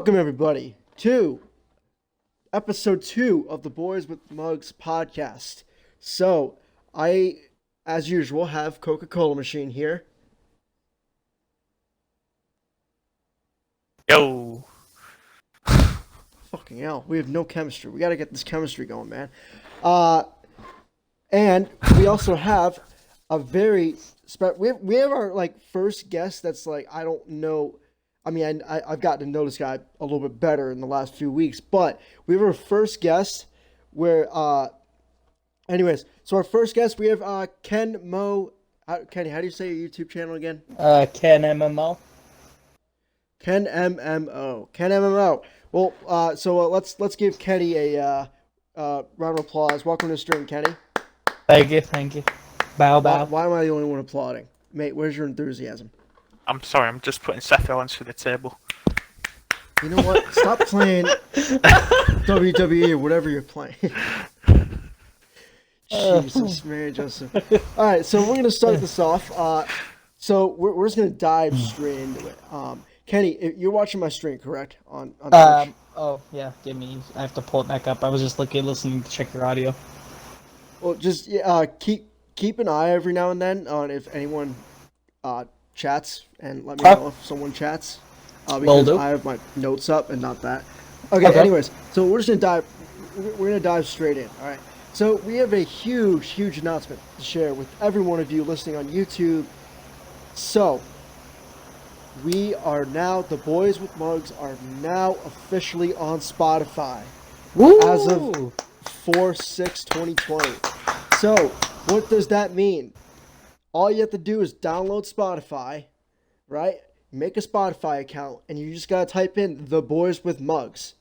Welcome, everybody, to episode 2 of the Boys with Mugs podcast. So, as usual, have Coca-Cola machine here. Yo. Fucking hell, we have no chemistry. We gotta get this chemistry going, man. And we also have a very we have our first guest that's I don't know. I mean, I've gotten to know this guy a little bit better in the last few weeks, but we have our first guest where, anyways, so our first guest, we have Ken Mo. Kenny, how do you say your YouTube channel again? Ken MMO. Ken MMO. Ken MMO. Well, so let's give Kenny a round of applause. Welcome to the stream, Kenny. Thank you. Bow. Why am I the only one applauding? Mate, where's your enthusiasm? I'm sorry, I'm just putting Seth Rollins through the table. You know what? Stop playing WWE or whatever you're playing. Jesus, Mary Joseph. All right, so we're going to start this off. So we're just going to dive straight into it. Kenny, you're watching my stream, correct? On Twitch? Oh, yeah, I have to pull it back up. I was just listening to check your audio. Well, just keep an eye every now and then on if anyone chats, and let me know if someone chats. Because I have my notes up and not that. Okay. Anyways, so we're gonna dive straight in. All right. So we have a huge announcement to share with every one of you listening on YouTube. So we are now, the Boys with Mugs are now officially on Spotify. Woo! As of 4/6/2020. So what does that mean? All you have to do is download Spotify, right? Make a Spotify account, and you just gotta type in The Boys with Mugs,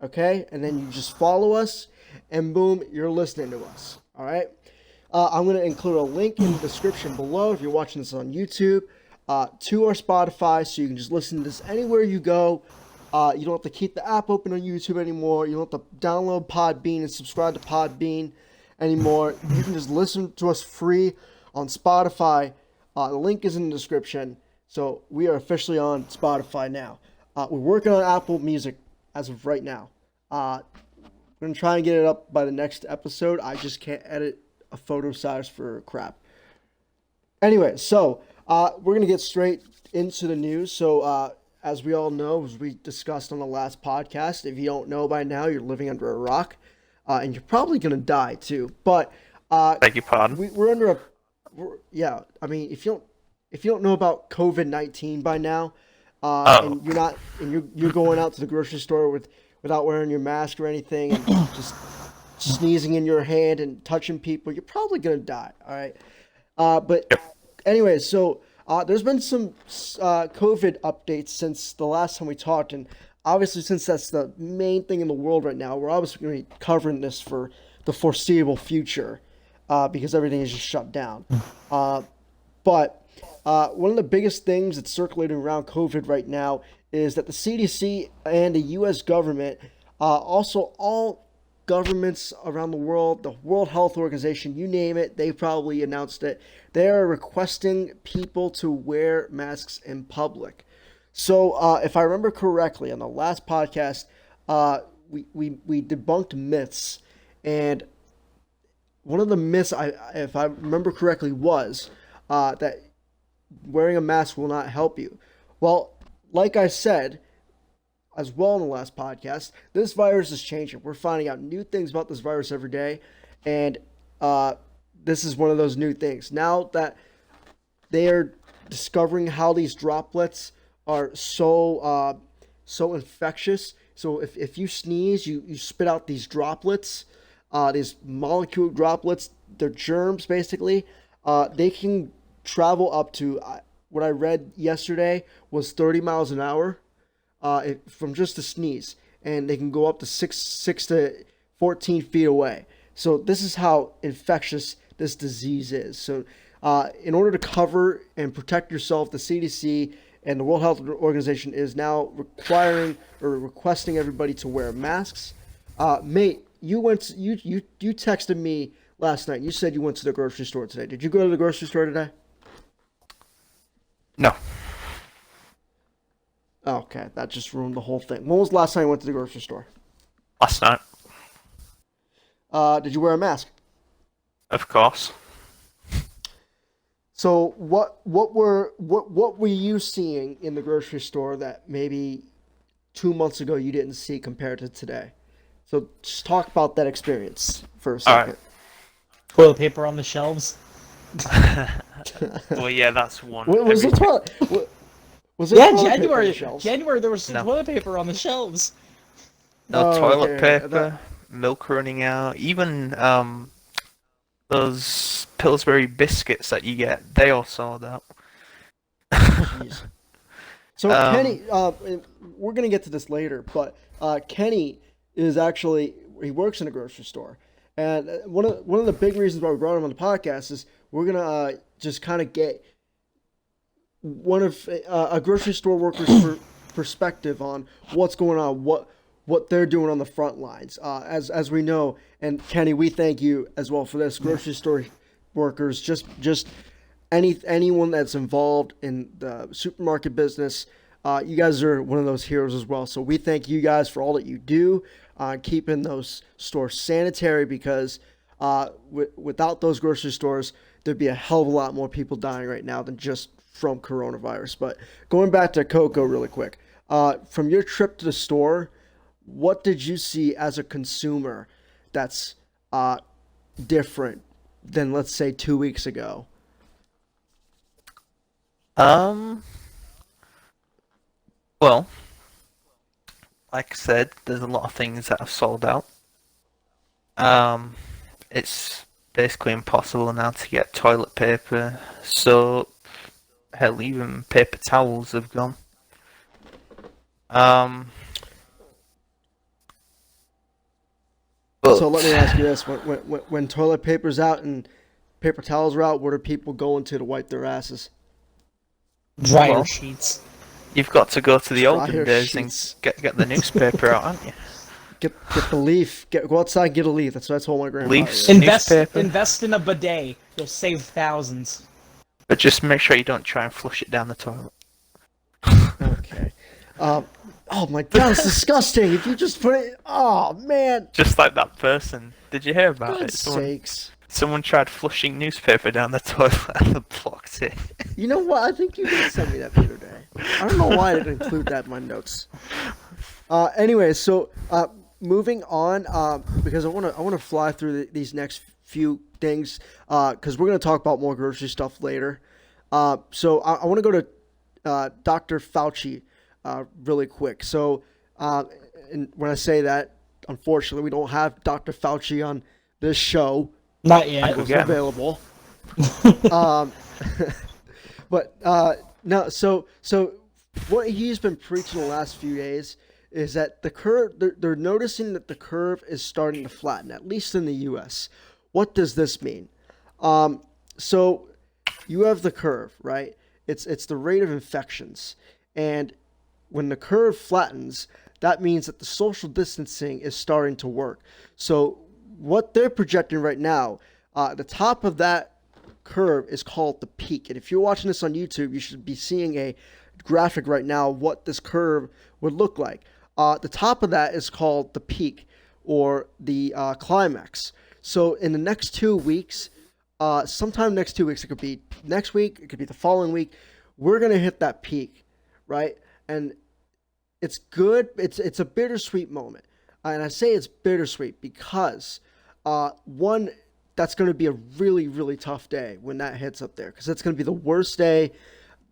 okay? And then you just follow us, and boom, you're listening to us, all right? I'm gonna include a link in the description below if you're watching this on YouTube to our Spotify, so you can just listen to this anywhere you go. You don't have to keep the app open on YouTube anymore. You don't have to download Podbean and subscribe to Podbean anymore. You can just listen to us free on Spotify. The link is in the description. So we are officially on Spotify now. We're working on Apple Music as of right now. We're going to try and get it up by the next episode. I just can't edit a photo size for crap. Anyway, so we're going to get straight into the news. So as we all know, as we discussed on the last podcast, if you don't know by now, you're living under a rock. And you're probably going to die too. But beg your pardon. We're under a... Yeah, I mean, if you don't know about COVID-19 by now, and you're going out to the grocery store without wearing your mask or anything, and just sneezing in your hand and touching people, you're probably gonna die. All right, but anyway, so there's been some COVID updates since the last time we talked, and obviously since that's the main thing in the world right now, we're obviously going to be covering this for the foreseeable future. Because everything is just shut down. But one of the biggest things that's circulating around COVID right now is that the CDC and the U.S. government, also all governments around the world, the World Health Organization, you name it, they probably announced it. They are requesting people to wear masks in public. So if I remember correctly, on the last podcast, we debunked myths, and one of the myths, if I remember correctly, was that wearing a mask will not help you. Well, like I said, as well in the last podcast, this virus is changing. We're finding out new things about this virus every day, and this is one of those new things. Now that they are discovering how these droplets are so infectious, so if you sneeze, you spit out these droplets. These molecule droplets, they're germs basically. They can travel up to, what I read yesterday was 30 miles an hour from just a sneeze. And they can go up to 6 to 14 feet away. So this is how infectious this disease is. So in order to cover and protect yourself, the CDC and the World Health Organization is now requesting everybody to wear masks. Mate, you texted me last night. You said you went to the grocery store today. Did you go to the grocery store today? No. Okay, that just ruined the whole thing. When was the last time you went to the grocery store? Last night, Did you wear a mask? of course. So what were you seeing in the grocery store that maybe 2 months ago you didn't see compared to today? So just talk about that experience for a All right. second. Toilet paper on the shelves. Well, yeah, that's one. Was Every it was there Yeah, toilet paper on the January. shelves? January there was some No. toilet paper on the shelves. No Oh, toilet okay. paper, milk running out, even those Pillsbury biscuits that you get, they all sold out. Jeez. So Um, Kenny, we're gonna get to this later, but Kenny is actually he works in a grocery store, and one of the big reasons why we brought him on the podcast is we're gonna just kind of get one of a grocery store worker's perspective on what's going on, what they're doing on the front lines. As we know, and Kenny, we thank you as well for this. Grocery store workers, just anyone that's involved in the supermarket business, you guys are one of those heroes as well. So we thank you guys for all that you do, keeping those stores sanitary, because without those grocery stores, there'd be a hell of a lot more people dying right now than just from coronavirus. But going back to Coco really quick, from your trip to the store, what did you see as a consumer that's different than, let's say, 2 weeks ago? um, well, like I said, there's a lot of things that have sold out. Um, it's basically impossible now to get toilet paper, soap, hell, even paper towels have gone. Um, but So let me ask you this: when toilet paper's out and paper towels are out, what are people going to wipe their asses? Dryer Well, sheets. you've got to go to the olden Dryer days sheets. and get the newspaper out, haven't you? Get the leaf. Go outside and get a leaf. That's what I told my grandfather. Leaves. Invest Newspaper. in a bidet. You'll save thousands. But just make sure you don't try and flush it down the toilet. Okay. Oh my God, it's disgusting. If you just put it, oh man, Just like that person. Did you hear about God's it? sakes. Someone tried flushing newspaper down the toilet and blocked it. You know what? I think you did send me that the other day. I don't know why I didn't include that in my notes. Anyway, so moving on, because I want to fly through these next few things, because we're gonna talk about more grocery stuff later. So I want to go to Dr. Fauci really quick. So, and when I say that, unfortunately, we don't have Dr. Fauci on this show. Not It yet. was Yeah. available. um, but no. So what he's been preaching the last few days is that the curve. They're noticing that the curve is starting to flatten, at least in the U.S. What does this mean? So you have the curve, right? It's the rate of infections, and when the curve flattens, that means that the social distancing is starting to work. So what they're projecting right now, the top of that curve is called the peak. And if you're watching this on YouTube, you should be seeing a graphic right now of what this curve would look like. The top of that is called the peak, or the climax. So in the next 2 weeks, sometime next 2 weeks, it could be next week, it could be the following week, we're going to hit that peak, right? And it's good. It's a bittersweet moment. And I say it's bittersweet because, one, that's going to be a really, really tough day when that hits up there, because it's going to be the worst day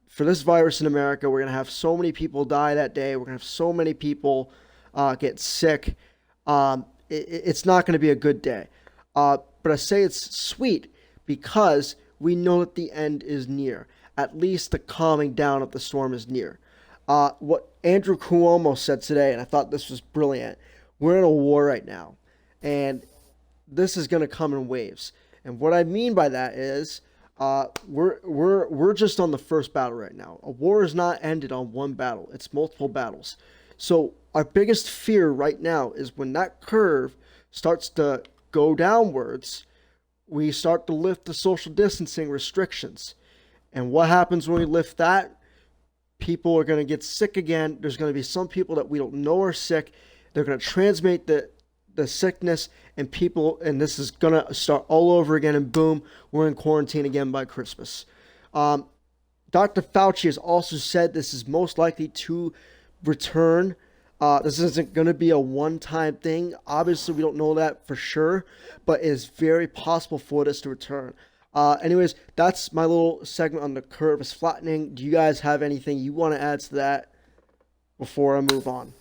for this virus in America. We're going to have so many people die that day. We're going to have so many people get sick. It's not going to be a good day. But I say it's sweet because we know that the end is near. At least the calming down of the storm is near. What Andrew Cuomo said today, and I thought this was brilliant, we're in a war right now, and this is going to come in waves. And what I mean by that is we're just on the first battle right now. A war is not ended on one battle. It's multiple battles. So our biggest fear right now is when that curve starts to go downwards, we start to lift the social distancing restrictions. And what happens when we lift that? people are going to get sick again. There's going to be some people that we don't know are sick. They're going to transmit the sickness, and this is going to start all over again, and boom, we're in quarantine again by Christmas. Dr. Fauci has also said this is most likely to return. This isn't going to be a one-time thing. Obviously, we don't know that for sure, but it is very possible for this to return. Anyways, that's my little segment on the curve is flattening. Do you guys have anything you want to add to that before I move on?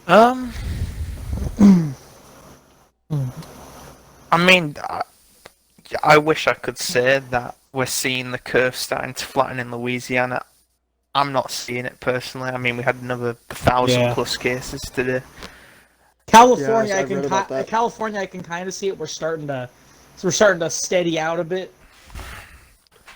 I mean, I wish I could say that we're seeing the curve starting to flatten in Louisiana. I'm not seeing it personally. I mean, we had another 1,000+ cases today. California, yes, California, I can kind of see it. We're starting to steady out a bit.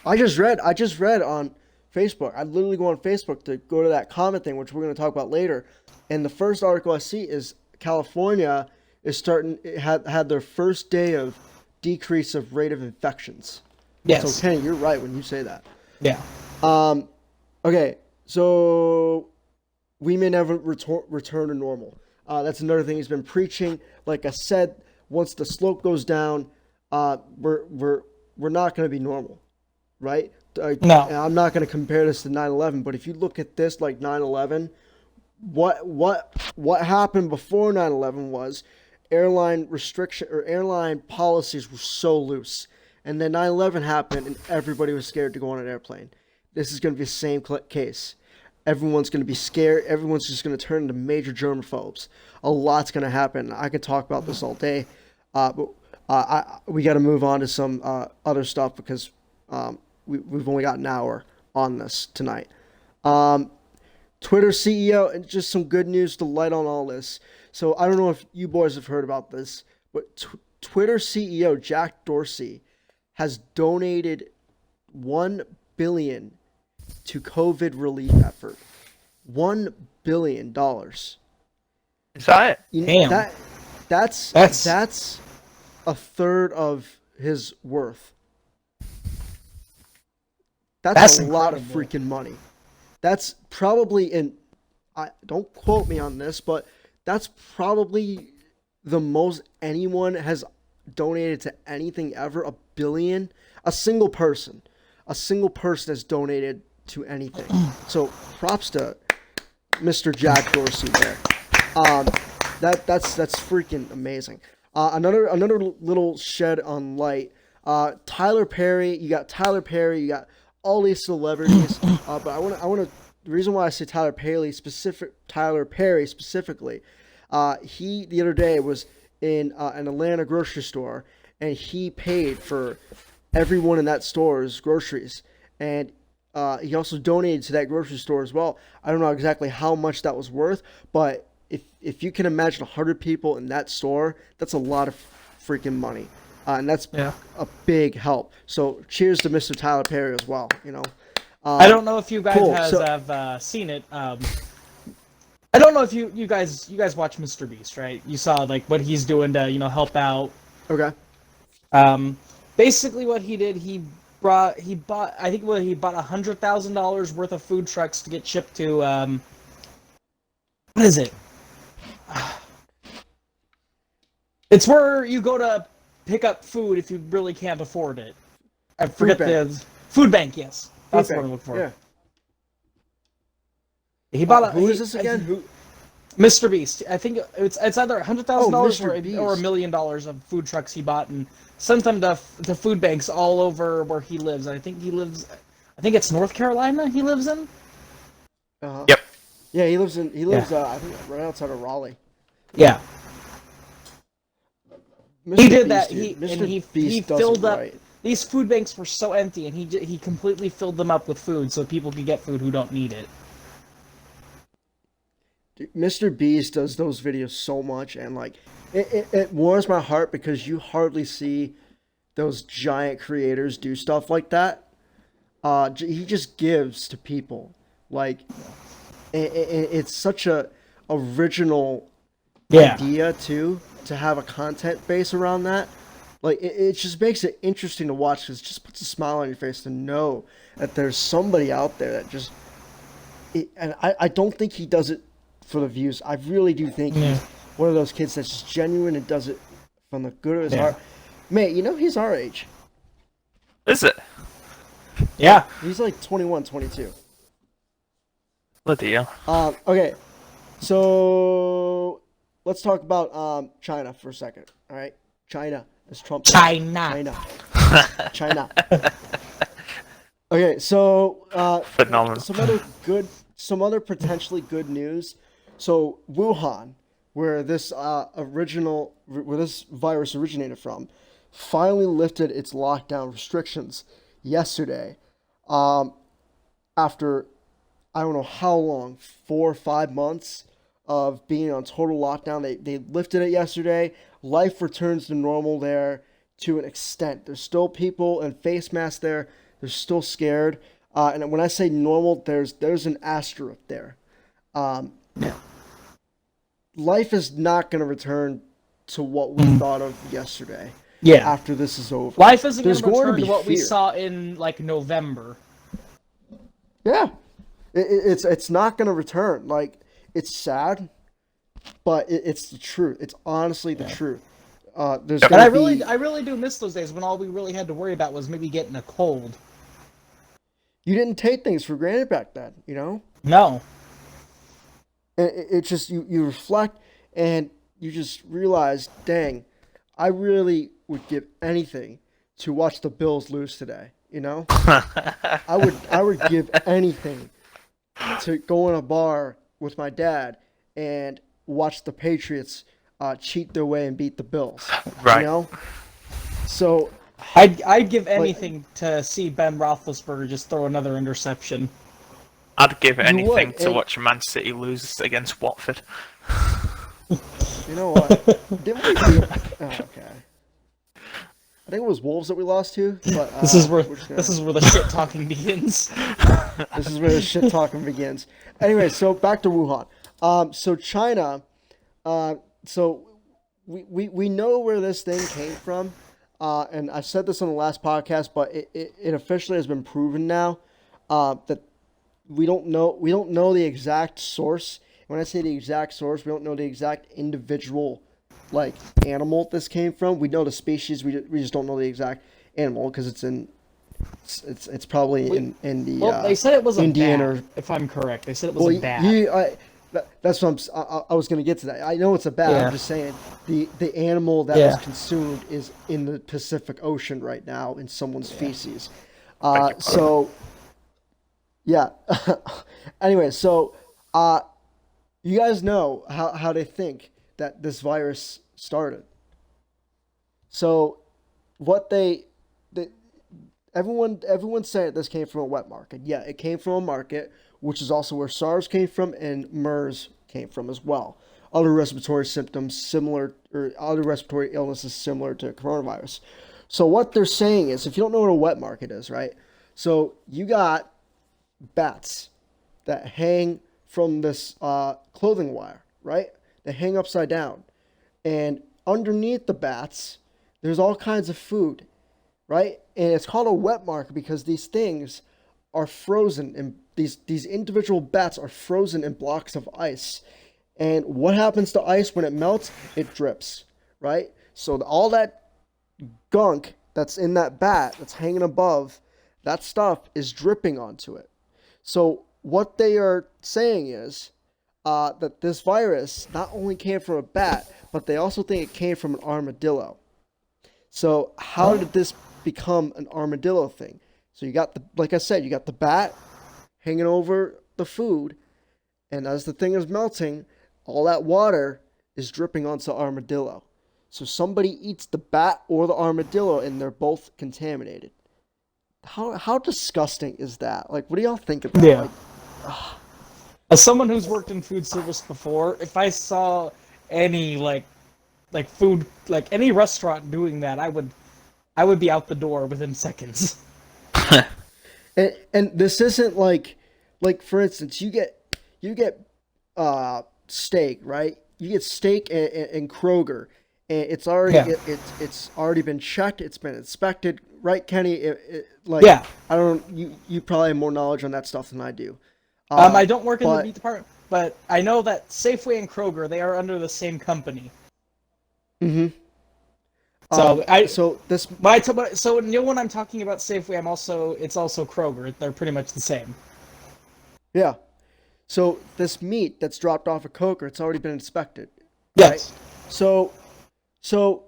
I just read on Facebook. I literally go on Facebook to go to that comment thing, which we're going to talk about later. And the first article I see is California is had their first day of decrease of rate of infections. Yes. So Kenny, you're right when you say that. Yeah. Okay, so we may never return to normal. That's another thing he's been preaching. Like I said, once the slope goes down, we're not going to be normal, right? No. I'm not going to compare this to 9/11, but if you look at this like 9/11, what happened before 9/11 was airline policies were so loose, and then 9/11 happened, and everybody was scared to go on an airplane. This is going to be the same case. Everyone's going to be scared. Everyone's just going to turn into major germaphobes. A lot's going to happen. I could talk about this all day, but we got to move on to some other stuff because we've only got an hour on this tonight. Twitter CEO, and just some good news to light on all this. So I don't know if you boys have heard about this, but Twitter CEO Jack Dorsey has donated $1 billion to COVID relief effort. $1 billion. Is that it? Damn. That's a third of his worth. That's a lot of freaking money. That's probably don't quote me on this, but that's probably the most anyone has donated to anything ever. $1 billion. A single person has donated to anything. So props to Mr. Jack Dorsey there. That's freaking amazing. Another little shed on light. Tyler Perry. You got all these celebrities, but I want to. The reason why I say Tyler Perry specifically, he the other day was in an Atlanta grocery store, and he paid for everyone in that store's groceries, and he also donated to that grocery store as well. I don't know exactly how much that was worth, but if you can imagine 100 people in that store, that's a lot of freaking money. And that's a big help. So cheers to Mr. Tyler Perry as well. I don't know if you guys have seen it. I don't know if you guys watch Mr. Beast, right? You saw like what he's doing to help out. Okay. Basically, what he did, he bought $100,000 worth of food trucks to get shipped to what is it? It's where you go to pick up food if you really can't afford it. I forget the food bank. Yes, that's what I'm looking for. Yeah. He bought who is this again? Mr. Beast. I think it's either $100,000 or $1 million of food trucks he bought and sent them to food banks all over where he lives. I think it's North Carolina. He lives in. Yep. Yeah, he lives. I think right outside of Raleigh. Yeah. Mr. He did Beast, that. He filled up. Right. These food banks were so empty, and he completely filled them up with food so people could get food who don't need it. Dude, Mr. Beast does those videos so much, and like it warms my heart because you hardly see those giant creators do stuff like that. He just gives to people. Like it's such a original idea too, to have a content base around that. Like it just makes it interesting to watch because it just puts a smile on your face to know that there's somebody out there that just. And I don't think he does it for the views. I really do think he's one of those kids that's just genuine and does it from the good of his heart. Mate, he's our age. Is it? Yeah. He's like 21, 22. Bloody hell. Okay, so let's talk about China for a second. All right, China, as Trump says. China. Okay, so Phenomenal. some other potentially good news. So Wuhan, where this virus originated from, finally lifted its lockdown restrictions yesterday. After I don't know how long, 4 or 5 months of being on total lockdown, they lifted it yesterday. Life returns to normal there to an extent. There's still people in face masks there. They're still scared. And when I say normal, there's an asterisk there. Life is not going to return to what we thought of yesterday. Yeah. After this is over. Life isn't going to return to what fear. we saw in like November. Yeah. It's not going to return. Like, it's sad, but it's the truth. It's honestly the truth. But I really do miss those days when all we really had to worry about was maybe getting a cold. You didn't take things for granted back then, No. It just you reflect and you just realize, dang, I really would give anything to watch the Bills lose today. I would give anything to go in a bar with my dad and watch the Patriots cheat their way and beat the Bills. Right. So I'd give anything to see Ben Roethlisberger just throw another interception. I'd give anything to watch Man City lose against Watford. You know what? Didn't we beat... Oh, okay. I think it was Wolves that we lost to, but this is where the shit talking begins. This is where the shit talking begins. Anyway, so back to Wuhan. So China, so we know where this thing came from, and I said this on the last podcast, but it officially has been proven now that we don't know the exact source. When I say the exact source, we don't know the exact individual animal this came from. We know the species, we just don't know the exact animal because it's probably in the well, they said it was Indian a bat, if I'm correct. They said it was a bat. That's what I was going to get to that. I know it's a bat. Yeah. I'm just saying the animal that was consumed is in the Pacific Ocean right now in someone's feces. So yeah. Anyway, so you guys know how they think that this virus started. So what everyone's saying this came from a wet market. Yeah, it came from a market, which is also where SARS came from and MERS came from as well. Other respiratory symptoms similar, or other respiratory illnesses similar to coronavirus. So what they're saying is, if you don't know what a wet market is, right? So you got bats that hang from this clothing wire, right? They hang upside down. And underneath the bats, there's all kinds of food, right? And it's called a wet market because these things are frozen, and these individual bats are frozen in blocks of ice. And what happens to ice when it melts? It drips, right? So all that gunk that's in that bat that's hanging above, that stuff is dripping onto it. So what they are saying is that this virus not only came from a bat, but they also think it came from an armadillo. So how did this become an armadillo thing? So you got like I said, you got the bat hanging over the food, and as the thing is melting, all that water is dripping onto armadillo. So somebody eats the bat or the armadillo, and they're both contaminated. How disgusting is that? Like, what do y'all think of that? Yeah. As someone who's worked in food service before, if I saw any like food, any restaurant doing that, I would be out the door within seconds. and this isn't like for instance, you get steak, right? You get steak in Kroger, and it's already Yeah. it's already been checked. It's been inspected, right, Kenny? Yeah. I don't. You probably have more knowledge on that stuff than I do. I don't work in the But meat department, but I know that Safeway and Kroger, they are under the same company. mm-hmm. So So this so when I'm talking about Safeway, it's also Kroger. They're pretty much the same. yeah. So this meat that's dropped off a Coker, it's already been inspected. Yes. Right? So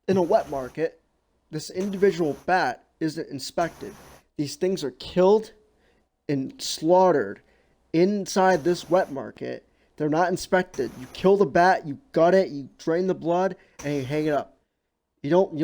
in a wet market, this individual bat isn't inspected. These things are killed and slaughtered inside this wet market. They're not inspected. You kill the bat, you gut it, you drain the blood, and you hang it up. You don't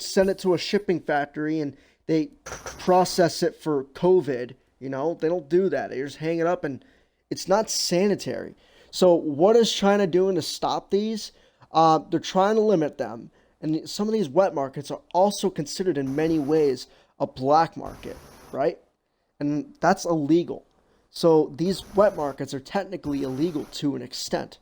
send it to a shipping factory and they process it for COVID. They don't do that. They just hang it up, and it's not sanitary. So what is China doing to stop these? They're trying to limit them. And some of these wet markets are also considered in many ways a black market, right? And that's illegal. So these wet markets are technically illegal to an extent.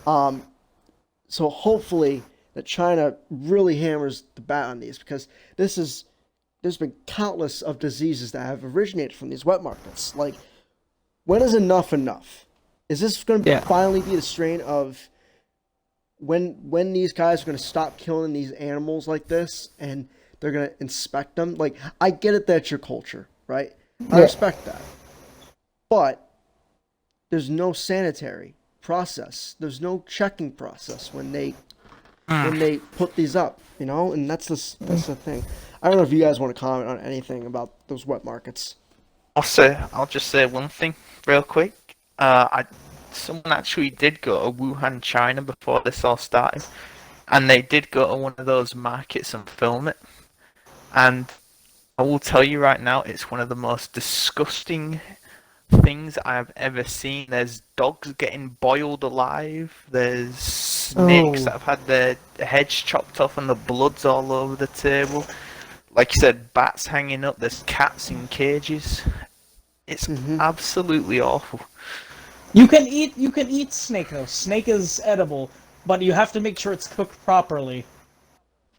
So hopefully that China really hammers the bat on these, because there's been countless of diseases that have originated from these wet markets. Like, when is enough enough? Is this going to finally be the strain of when these guys are going to stop killing these animals like this and they're going to inspect them? Like, I get it, that's your culture, right? I respect that. But there's no sanitary process. There's no checking process when they put these up, and that's the thing. I don't know if you guys want to comment on anything about those wet markets. I'll just say one thing real quick. Someone actually did go to Wuhan, China before this all started, and they did go to one of those markets and film it. And I will tell you right now, it's one of the most disgusting things I've ever seen. There's dogs getting boiled alive. There's snakes that have had their heads chopped off and the blood's all over the table. Like you said, bats hanging up. There's cats in cages. It's absolutely awful. You can eat snake though. Snake is edible, but you have to make sure it's cooked properly.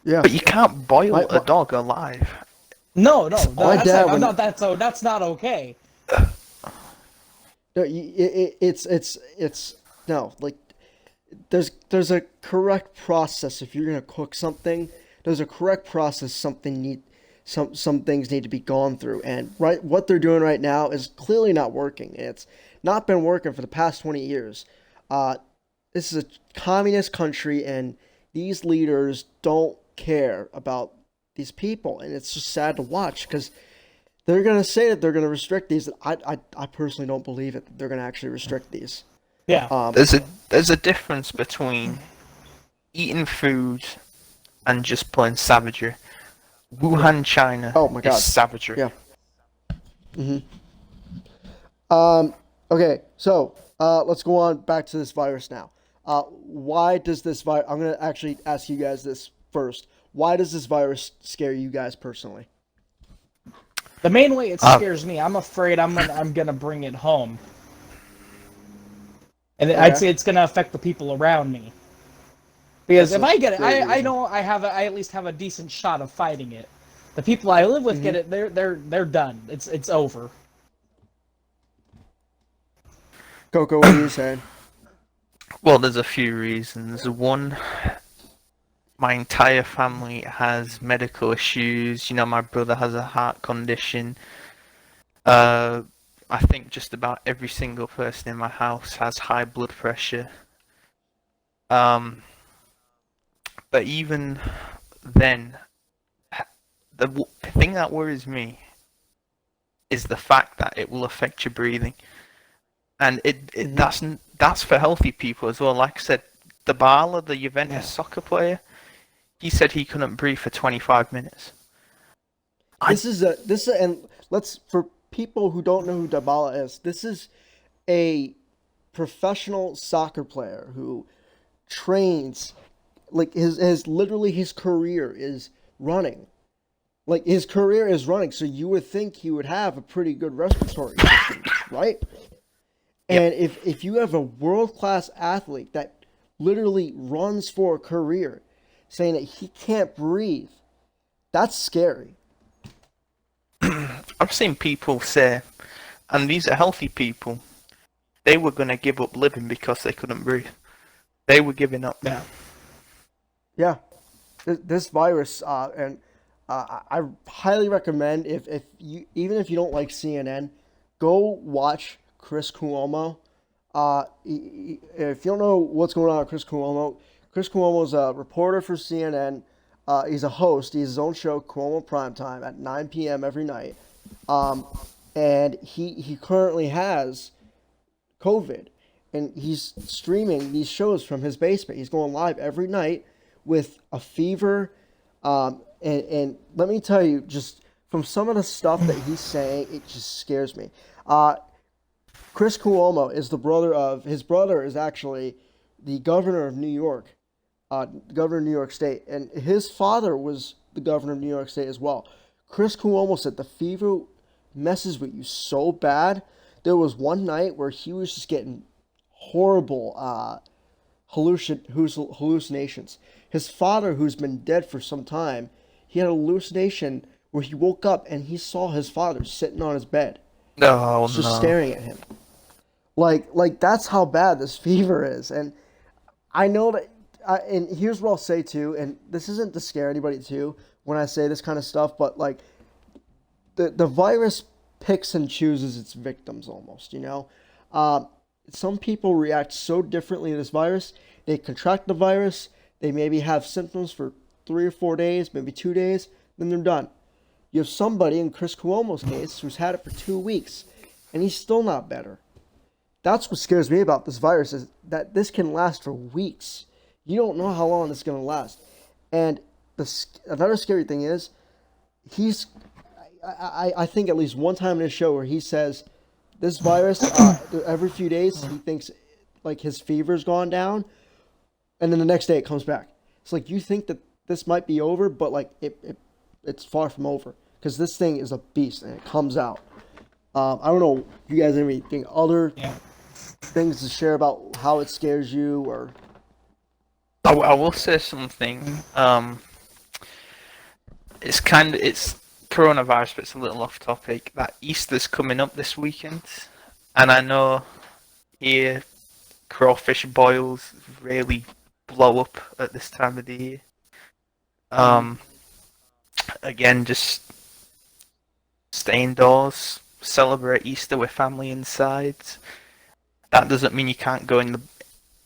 Yeah. But you can't boil a dog alive. No, that's not okay. No, no, like, there's a correct process. If you're gonna cook something, there's a correct process. Some things need to be gone through, and what they're doing right now is clearly not working. It's not been working for the past 20 years. This is a communist country, and these leaders don't care about these people, and it's just sad to watch, because they're going to say that they're going to restrict these. I personally don't believe it. They're going to actually restrict these. Yeah. There's a difference between eating food and just plain savagery. Wuhan, China is savagery. Yeah. Okay, so let's go on back to this virus now. Why does this virus... I'm going to actually ask you guys this first. Why does this virus scare you guys personally? The main way it scares me, I'm afraid I'm gonna bring it home, and I'd say it's gonna affect the people around me. Because if I get it, I know I at least have a decent shot of fighting it. The people I live with get it, they're done. It's over. Coco, what are you saying? Well, there's a few reasons. One, my entire family has medical issues. My brother has a heart condition. I think just about every single person in my house has high blood pressure. But even then, the thing that worries me is the fact that it will affect your breathing. And that's for healthy people as well. Like I said, Dybala, the Juventus soccer player, he said he couldn't breathe for 25 minutes. And for people who don't know who Dybala is, this is a professional soccer player who trains, like, his career is running. Like, his career is running, so you would think he would have a pretty good respiratory system, right? And if you have a world-class athlete that literally runs for a career, saying that he can't breathe. That's scary. I've seen people say, and these are healthy people, they were going to give up living because they couldn't breathe. They were giving up. Yeah. This virus, and I highly recommend if you, even if you don't like CNN, go watch Chris Cuomo. If you don't know what's going on with Chris Cuomo is a reporter for CNN. He's a host. He has his own show, Cuomo Primetime, at 9 p.m. every night. And he currently has COVID, and he's streaming these shows from his basement. He's going live every night with a fever. And let me tell you, just from some of the stuff that he's saying, it just scares me. Chris Cuomo is the brother of, his brother is actually the governor of New York, governor of New York State, and his father was the governor of New York State as well. Chris Cuomo said the fever messes with you so bad. There was one night where he was just getting horrible hallucinations. His father, who's been dead for some time, he had a hallucination where he woke up and he saw his father sitting on his bed, just staring at him. Like that's how bad this fever is. And I know that, and here's what I'll say too, and this isn't to scare anybody too when I say this kind of stuff, but like the virus picks and chooses its victims almost, you know? Some people react so differently to this virus. They contract the virus, they maybe have symptoms for 3 or 4 days, maybe 2 days, then they're done. You have somebody, in Chris Cuomo's case, who's had it for 2 weeks, and he's still not better. That's what scares me about this virus, is that this can last for weeks. You don't know how long this is going to last. And another scary thing is, I think at least one time in his show where he says, this virus, every few days, he thinks like his fever's gone down, and then the next day it comes back. It's like, you think that this might be over, but like it's far from over, because this thing is a beast and it comes out. I don't know if you guys have anything other things to share about how it scares you, or... I will say something. It's coronavirus, but it's a little off topic. That Easter's coming up this weekend, and I know here crawfish boils really blow up at this time of the year. Again, just stay indoors, celebrate Easter with family inside. That doesn't mean you can't go in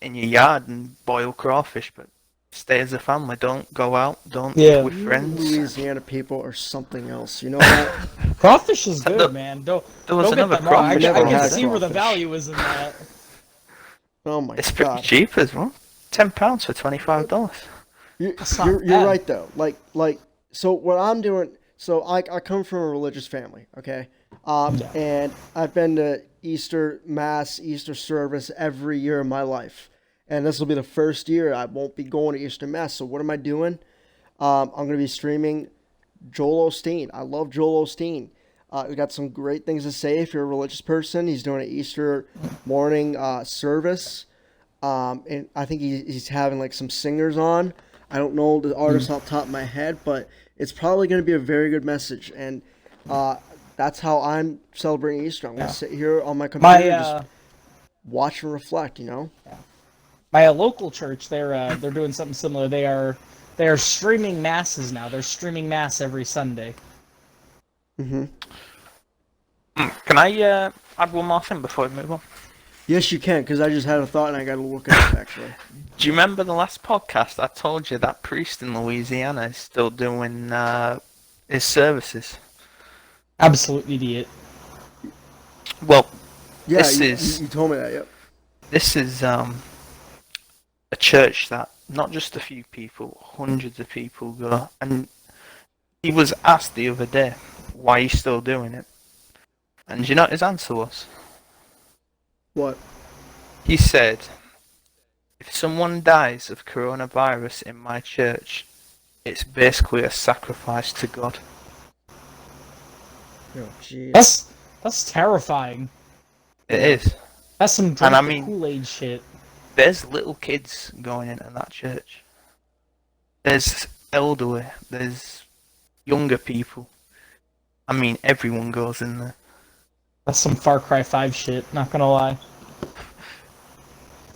your yard and boil crawfish, but stay as a family. Don't go out. Don't eat with friends. Louisiana people are something else. You know what? Crawfish is good, man. Don't get them wrong. I can see where the value is in that. Oh my god! It's pretty cheap as well. £10 for $25. You're right though. Like so what I'm doing. So I come from a religious family. Okay. And I've been to Easter Mass, Easter service every year of my life. And this will be the first year I won't be going to Easter Mass. So what am I doing? I'm going to be streaming Joel Osteen. I love Joel Osteen. He's got some great things to say if you're a religious person. He's doing an Easter morning service. And I think he's having like some singers on. I don't know the artist off the top of my head, but it's probably going to be a very good message. And that's how I'm celebrating Easter. I'm going to sit here on my computer and just watch and reflect, you know? Yeah. My local church, they're doing something similar. They are streaming masses now. They're streaming mass every Sunday. Mm-hmm. Can I add one more thing before we move on? Yes, you can, because I just had a thought and I got to look at it, actually. Do you remember the last podcast I told you that priest in Louisiana is still doing his services? Absolute idiot. Well, yeah, you told me that, yep. This is a church that not just a few people, hundreds of people go. And he was asked the other day why he's still doing it. And do you know what his answer was? What? He said, if someone dies of coronavirus in my church, it's basically a sacrifice to God. Oh, jeez. That's terrifying. It is. That's some Kool-Aid shit. there's little kids going into that church. There's elderly. There's younger people. I mean, everyone goes in there. That's some Far Cry 5 shit, not gonna lie.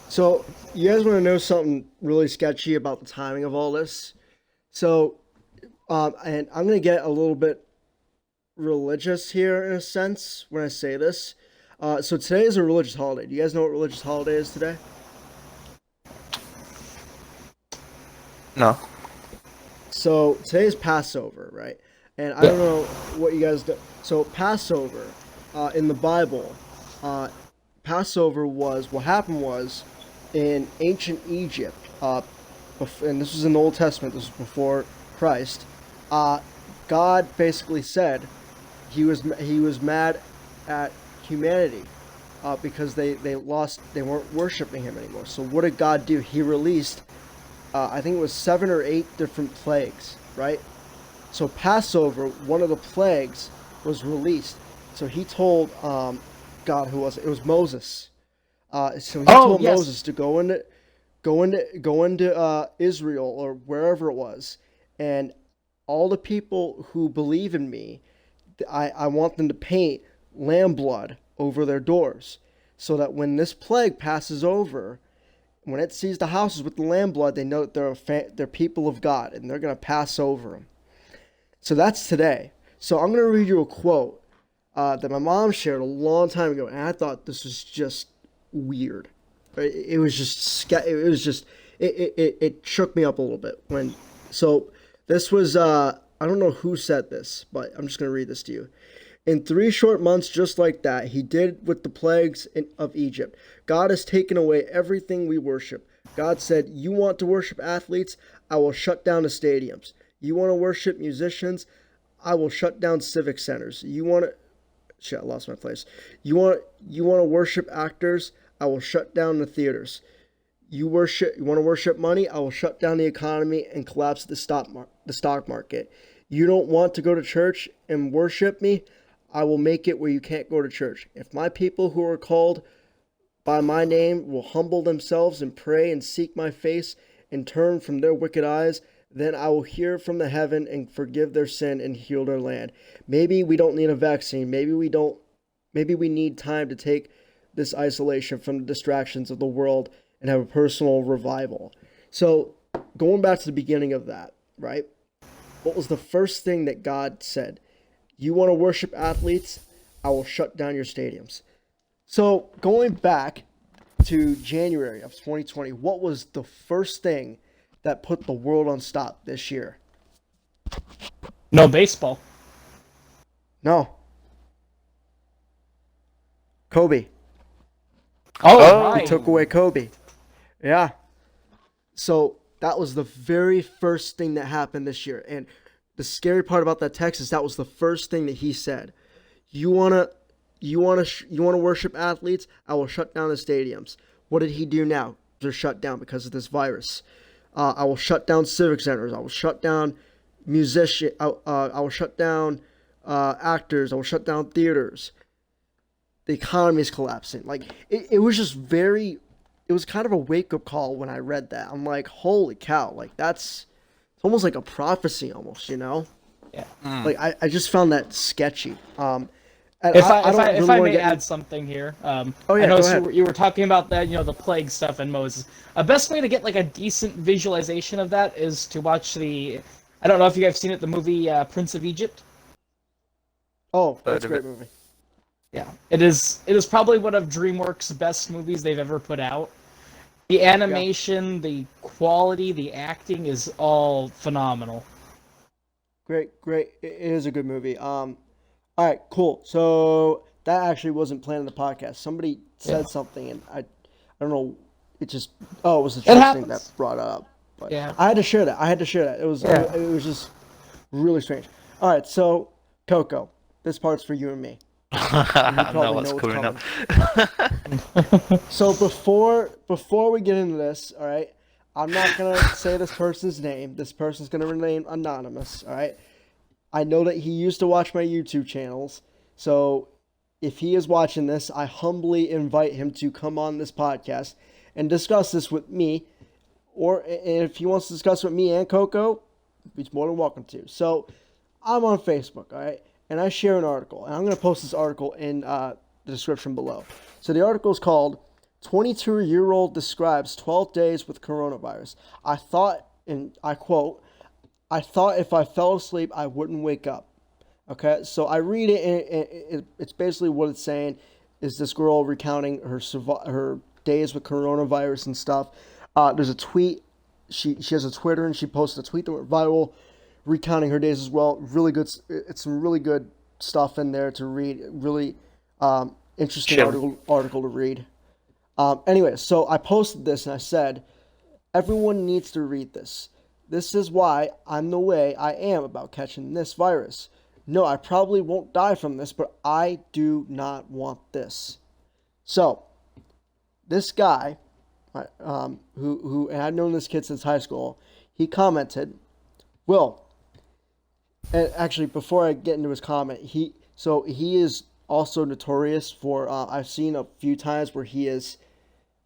So, you guys want to know something really sketchy about the timing of all this? So, and I'm going to get a little bit religious here in a sense when I say this. So today is a religious holiday. Do you guys know what religious holiday is today? No. So today is Passover, right? And I don't know what you guys do. So Passover, in the Bible, Passover was, what happened was, in ancient Egypt, and this was in the Old Testament, this was before Christ, God basically said he was mad at humanity because they weren't worshiping him anymore. So what did God do? He released, I think it was 7 or 8 different plagues, right? So Passover, one of the plagues was released. So he told God, who was it? It was Moses. So he told Moses to go into Israel or wherever it was, and all the people who believe in me, I want them to paint lamb blood over their doors, so that when this plague passes over, when it sees the houses with the lamb blood, they know that they're people of God, and they're going to pass over them. So that's today. So I'm going to read you a quote that my mom shared a long time ago, and I thought this was just weird. It was just it shook me up a little bit when. So this was I don't know who said this, but I'm just going to read this to you. In 3 short months, just like that, he did with the plagues of Egypt. God has taken away everything we worship. God said, "You want to worship athletes? I will shut down the stadiums. You want to worship musicians? I will shut down civic centers. You want to shit, I lost my place. You want to worship actors? I will shut down the theaters. You want to worship money? I will shut down the economy and collapse the stock market. You don't want to go to church and worship me? I will make it where you can't go to church. If my people who are called by my name will humble themselves and pray and seek my face and turn from their wicked eyes, then I will hear from the heaven and forgive their sin and heal their land." Maybe we don't need a vaccine. Maybe we need time to take this isolation from the distractions of the world and have a personal revival. So going back to the beginning of that, right? What was the first thing that God said? You want to worship athletes? I will shut down your stadiums. So going back to January of 2020, what was the first thing that put the world on stop this year? No baseball. No. Kobe. Oh, right. He took away Kobe. Yeah. So that was the very first thing that happened this year. And the scary part about that text is that was the first thing that he said. You wanna worship athletes? I will shut down the stadiums. What did he do now? They're shut down because of this virus. I will shut down civic centers. I will shut down musicians. I will shut down actors. I will shut down theaters. The economy is collapsing. Like it was just very. It was kind of a wake up call when I read that. I'm like, holy cow! Like it's almost like a prophecy, almost. You know? Yeah. Like I just found that sketchy. If I may add something here, yeah, I know go ahead. you were talking about that, the plague stuff and Moses. A best way to get like a decent visualization of that is to watch I don't know if you guys have seen it, the movie Prince of Egypt. Oh, that's a great movie. Yeah, it is probably one of DreamWorks' best movies they've ever put out. The animation, the quality, the acting is all phenomenal. Great. It is a good movie. All right, cool. So that actually wasn't planned in the podcast. Somebody said something, and I don't know. It was the church thing that brought it up. But yeah. I had to share that. It was just really strange. All right, so Coco, this part's for you and me. I know what's coming up. So before we get into this, all right, I'm not gonna say this person's name. This person's gonna remain anonymous. All right. I know that he used to watch my YouTube channels, so if he is watching this, I humbly invite him to come on this podcast and discuss this with me, or if he wants to discuss with me and Coco, he's more than welcome to. So I'm on Facebook, all right, and I share an article, and I'm going to post this article in the description below. So the article is called 22-year-old describes 12 days with coronavirus. I thought, and I quote, I thought if I fell asleep, I wouldn't wake up. Okay, so I read it, and it's basically what it's saying is this girl recounting her days with coronavirus and stuff. There's a tweet. She has a Twitter, and she posted a tweet that went viral recounting her days as well. Really good. It's some really good stuff in there to read. Really interesting article to read. Anyway, so I posted this, and I said, everyone needs to read this. This is why I'm the way I am about catching this virus. No, I probably won't die from this, but I do not want this. So, this guy, who and I've known this kid since high school, he commented, Will, and actually before I get into his comment, he is also notorious for, I've seen a few times where he's,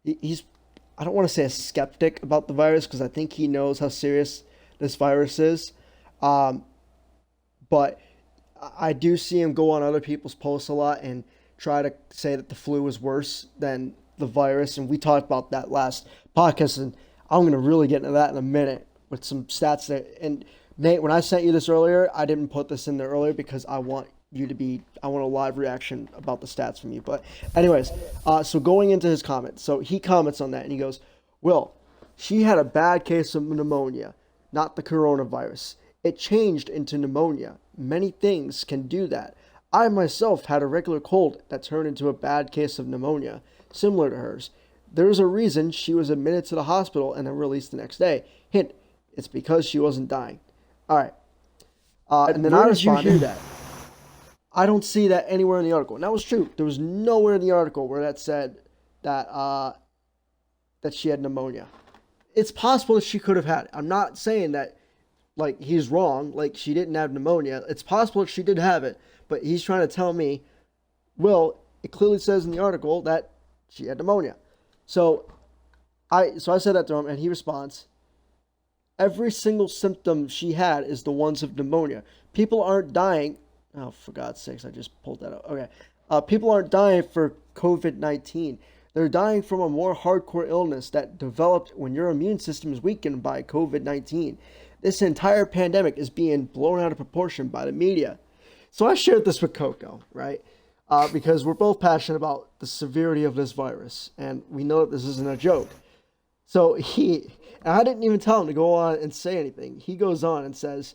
I don't want to say a skeptic about the virus because I think he knows how serious this virus is. But I do see him go on other people's posts a lot and try to say that the flu is worse than the virus. And we talked about that last podcast, and I'm going to really get into that in a minute with some stats that, and Nate, when I sent you this earlier, I didn't put this in there earlier because I want a live reaction about the stats from you. But anyways, so going into his comments, so he comments on that and he goes, Will, she had a bad case of pneumonia, not the coronavirus. It changed into pneumonia. Many things can do that. I myself had a regular cold that turned into a bad case of pneumonia, similar to hers. There's a reason she was admitted to the hospital and then released the next day. Hint, it's because she wasn't dying. All right. And then I responded, did you hear that? I don't see that anywhere in the article. And that was true. There was nowhere in the article where that said that that she had pneumonia. It's possible that she could have had it. I'm not saying that like he's wrong, like she didn't have pneumonia. It's possible that she did have it, but he's trying to tell me, well, it clearly says in the article that she had pneumonia. So I said that to him, and he responds, every single symptom she had is the ones of pneumonia. People aren't dying. Oh, for God's sakes, I just pulled that up. Okay. People aren't dying for COVID-19. They're dying from a more hardcore illness that developed when your immune system is weakened by COVID-19. This entire pandemic is being blown out of proportion by the media. So I shared this with Coco, right? Because we're both passionate about the severity of this virus, and we know that this isn't a joke. So I didn't even tell him to go on and say anything. He goes on and says,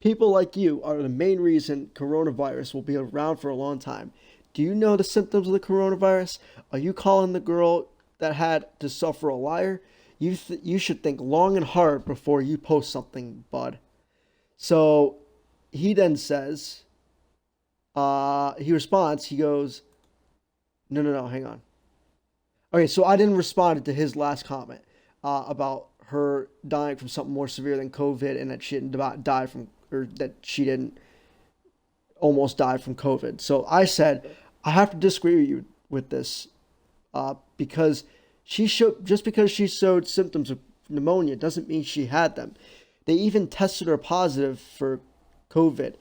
people like you are the main reason coronavirus will be around for a long time. Do you know the symptoms of the coronavirus? Are you calling the girl that had to suffer a liar? You should think long and hard before you post something, bud. So he then says, he responds, he goes, no, hang on. Okay, so I didn't respond to his last comment about her dying from something more severe than COVID and that she didn't die from, or that she didn't almost die from COVID. So I said, I have to disagree with you with this because just because she showed symptoms of pneumonia doesn't mean she had them. They even tested her positive for COVID.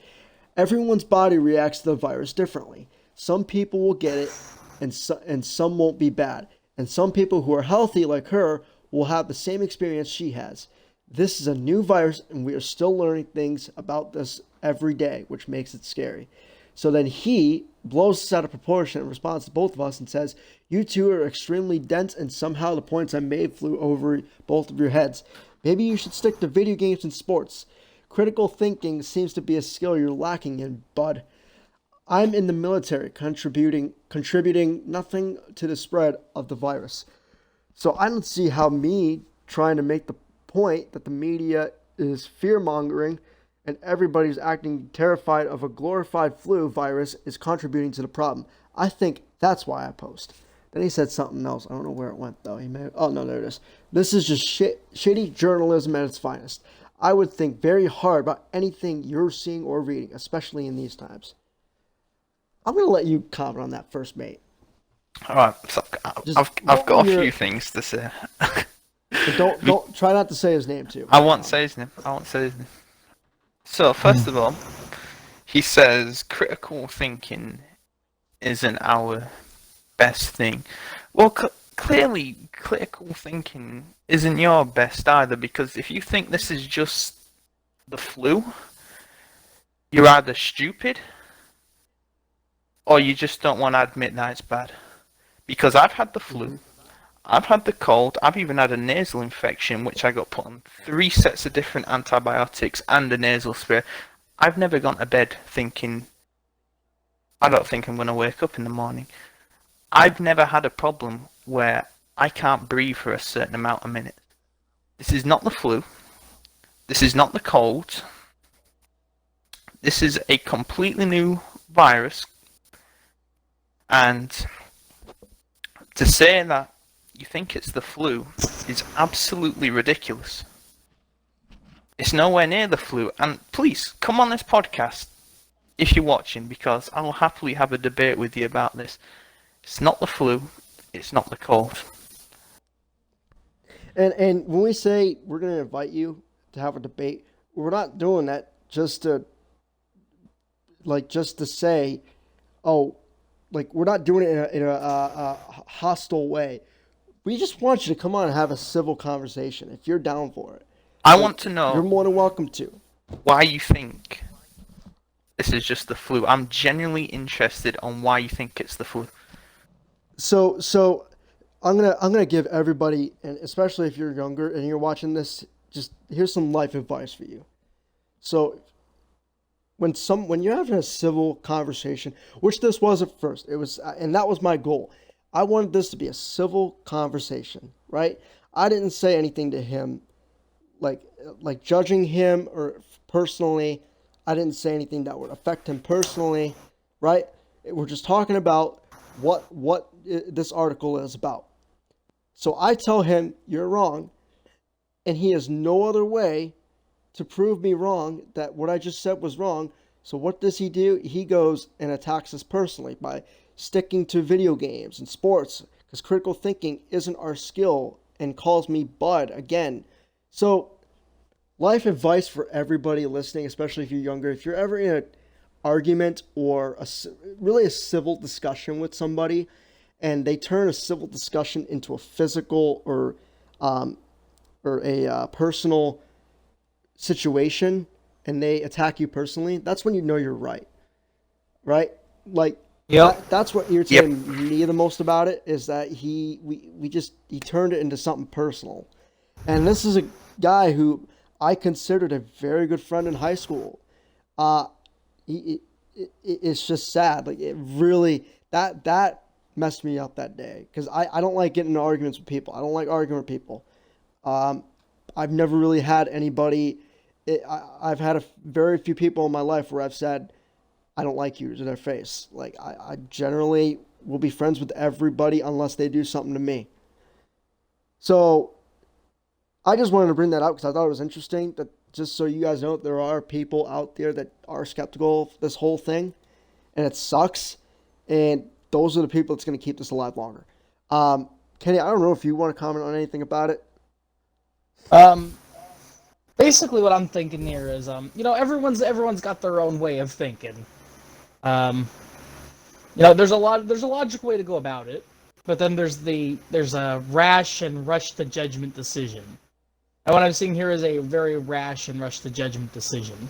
Everyone's body reacts to the virus differently. Some people will get it and some won't be bad. And some people who are healthy like her will have the same experience she has. This is a new virus and we are still learning things about this every day, which makes it scary. So then he blows this out of proportion in response to both of us and says, you two are extremely dense and somehow the points I made flew over both of your heads. Maybe you should stick to video games and sports. Critical thinking seems to be a skill you're lacking in, bud. I'm in the military, contributing nothing to the spread of the virus. So I don't see how me trying to make the point that the media is fear-mongering and everybody's acting terrified of a glorified flu virus is contributing to the problem. I think that's why I post. Then he said something else. I don't know where it went, though. Oh, no, there it is. This is just shitty journalism at its finest. I would think very hard about anything you're seeing or reading, especially in these times. I'm going to let you comment on that first, mate. All right, so I've got a few things to say. But don't try not to say his name too. I won't say his name. So first of all, he says critical thinking isn't our best thing. Well, clearly, critical thinking isn't your best either, because if you think this is just the flu, you're either stupid or you just don't want to admit that it's bad. Because I've had the flu, I've had the cold, I've even had a nasal infection, which I got put on 3 sets of different antibiotics and a nasal spray. I've never gone to bed thinking, I don't think I'm going to wake up in the morning. I've never had a problem where I can't breathe for a certain amount of minutes. This is not the flu. This is not the cold. This is a completely new virus. And to say that you think it's the flu is absolutely ridiculous. It's nowhere near the flu. And please, come on this podcast if you're watching, because I will happily have a debate with you about this. It's not the flu. It's not the cold. And when we say we're going to invite you to have a debate, we're not doing that just to say, oh, like we're not doing it in a hostile way. We just want you to come on and have a civil conversation if you're down for it. I want to know. You're more than welcome to. Why you think this is just the flu? I'm genuinely interested on why you think it's the flu. So I'm gonna give everybody, and especially if you're younger and you're watching this, just here's some life advice for you. So when you're having a civil conversation, which this was at first, it was, and that was my goal. I wanted this to be a civil conversation, right? I didn't say anything to him, like judging him or personally. I didn't say anything that would affect him personally, right? We're just talking about what this article is about. So I tell him, you're wrong, and he has no other way to prove me wrong, that what I just said was wrong. So what does he do? He goes and attacks us personally by sticking to video games and sports, because critical thinking isn't our skill, and calls me Bud again. So life advice for everybody listening, especially if you're younger, if you're ever in an argument or really a civil discussion with somebody, and they turn a civil discussion into a physical or a personal situation, and they attack you personally, that's when you know you're right. Right? Like, that's what irritated me the most about it, is that he turned it into something personal. And this is a guy who I considered a very good friend in high school. It's just sad. Like, it really, that messed me up that day, because I don't like getting into arguments with people. I don't like arguing with people. I've never really had anybody. I've had very few people in my life where I've said, I don't like you to their face. Like, I generally will be friends with everybody unless they do something to me. So I just wanted to bring that up because I thought it was interesting, that just so you guys know, there are people out there that are skeptical of this whole thing, and it sucks. And those are the people that's going to keep this alive longer. Kenny, I don't know if you want to comment on anything about it. Basically what I'm thinking here is, everyone's got their own way of thinking. There's a logical way to go about it, but then there's a rash and rush to judgment decision. And what I'm seeing here is a very rash and rush to judgment decision.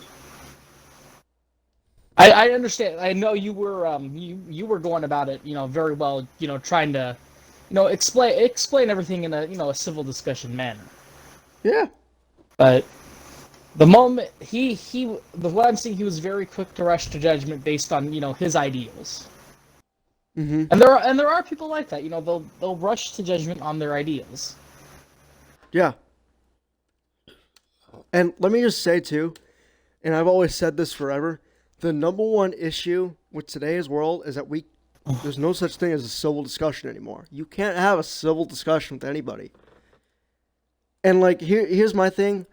I understand. I know you were you were going about it, very well, trying to, explain everything in a civil discussion manner. Yeah. But the moment what I'm seeing, he was very quick to rush to judgment based on, his ideals. Mm-hmm. And there are people like that, they'll rush to judgment on their ideals. Yeah. And let me just say too, and I've always said this forever, the number one issue with today's world is that there's no such thing as a civil discussion anymore. You can't have a civil discussion with anybody. And like, here's my thing.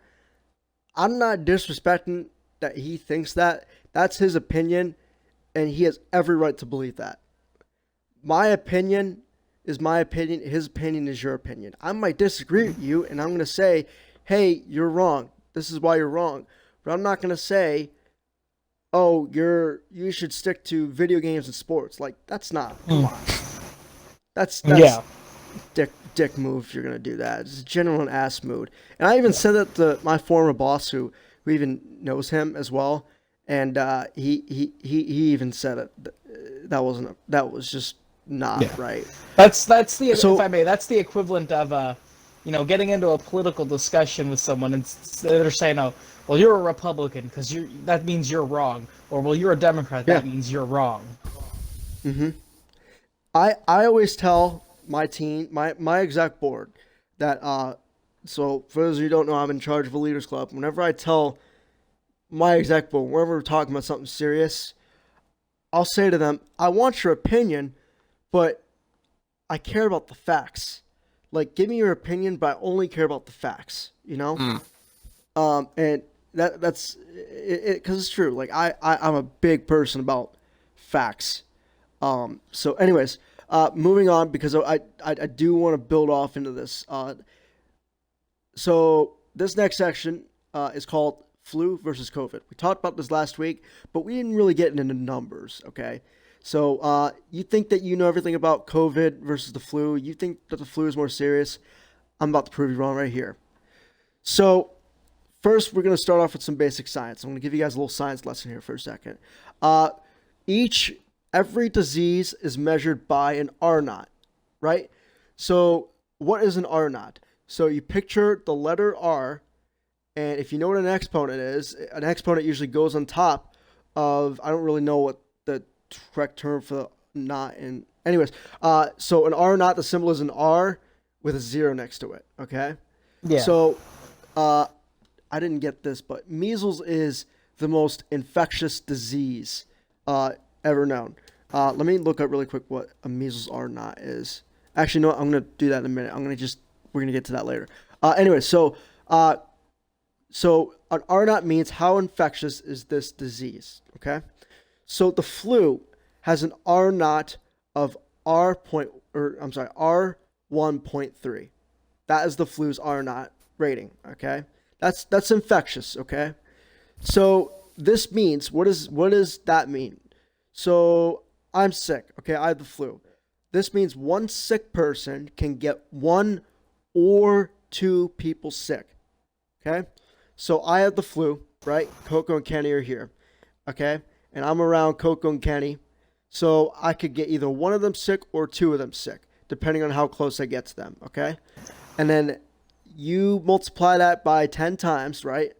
I'm not disrespecting that he thinks that. That's his opinion, and he has every right to believe that. my opinion is my opinion. His opinion is your opinion. I might disagree with you, and I'm going to say, hey, you're wrong. This is why you're wrong. But I'm not going to say, oh, you should stick to video games and sports. Like, that's not. Come on. That's dick move if you're going to do that. It's a genuine ass mood. And I even said that to my former boss who even knows him as well. And he even said it. That was just not right. That's the if I may, that's the equivalent of getting into a political discussion with someone and they're saying, "Oh, well, you're a Republican because that means you're wrong," or "Well, you're a Democrat, that means you're wrong." Mm-hmm. I always tell my team, my exec board, that so for those of you who don't know, I'm in charge of a leaders club. Whenever I tell my exec board, whenever we're talking about something serious, I'll say to them, I want your opinion, but I care about the facts. Like, give me your opinion, but I only care about the facts, and that's it, because it's true. Like, I'm a big person about facts. So anyways, moving on, because I do want to build off into this. So this next section is called flu versus COVID. We talked about this last week, but we didn't really get into numbers, okay? So you think that you know everything about COVID versus the flu. You think that the flu is more serious. I'm about to prove you wrong right here. So first, we're going to start off with some basic science. I'm going to give you guys a little science lesson here for a second. Every disease is measured by an R naught, right? So what is an R naught? So you picture the letter R, and if you know what an exponent is, an exponent usually goes on top of, I don't really know what the correct term for naught in. Anyways, so an R naught, the symbol is an R with a 0 next to it, okay? Yeah. So I didn't get this, but measles is the most infectious disease ever known. Let me look up really quick what a measles R naught is. Actually, no, I'm going to do that in a minute. We're going to get to that later. Anyway, so an R naught means how infectious is this disease, okay? So the flu has an R naught of R1.3. That is the flu's R naught rating, okay? That's infectious, okay? So this means, what does that mean? So I'm sick, okay? I have the flu. This means one sick person can get 1 or 2 people sick, okay? So I have the flu, right? Coco and Kenny are here, okay? And I'm around Coco and Kenny. So I could get either one of them sick or 2 of them sick, depending on how close I get to them, okay? And then you multiply that by 10 times, right?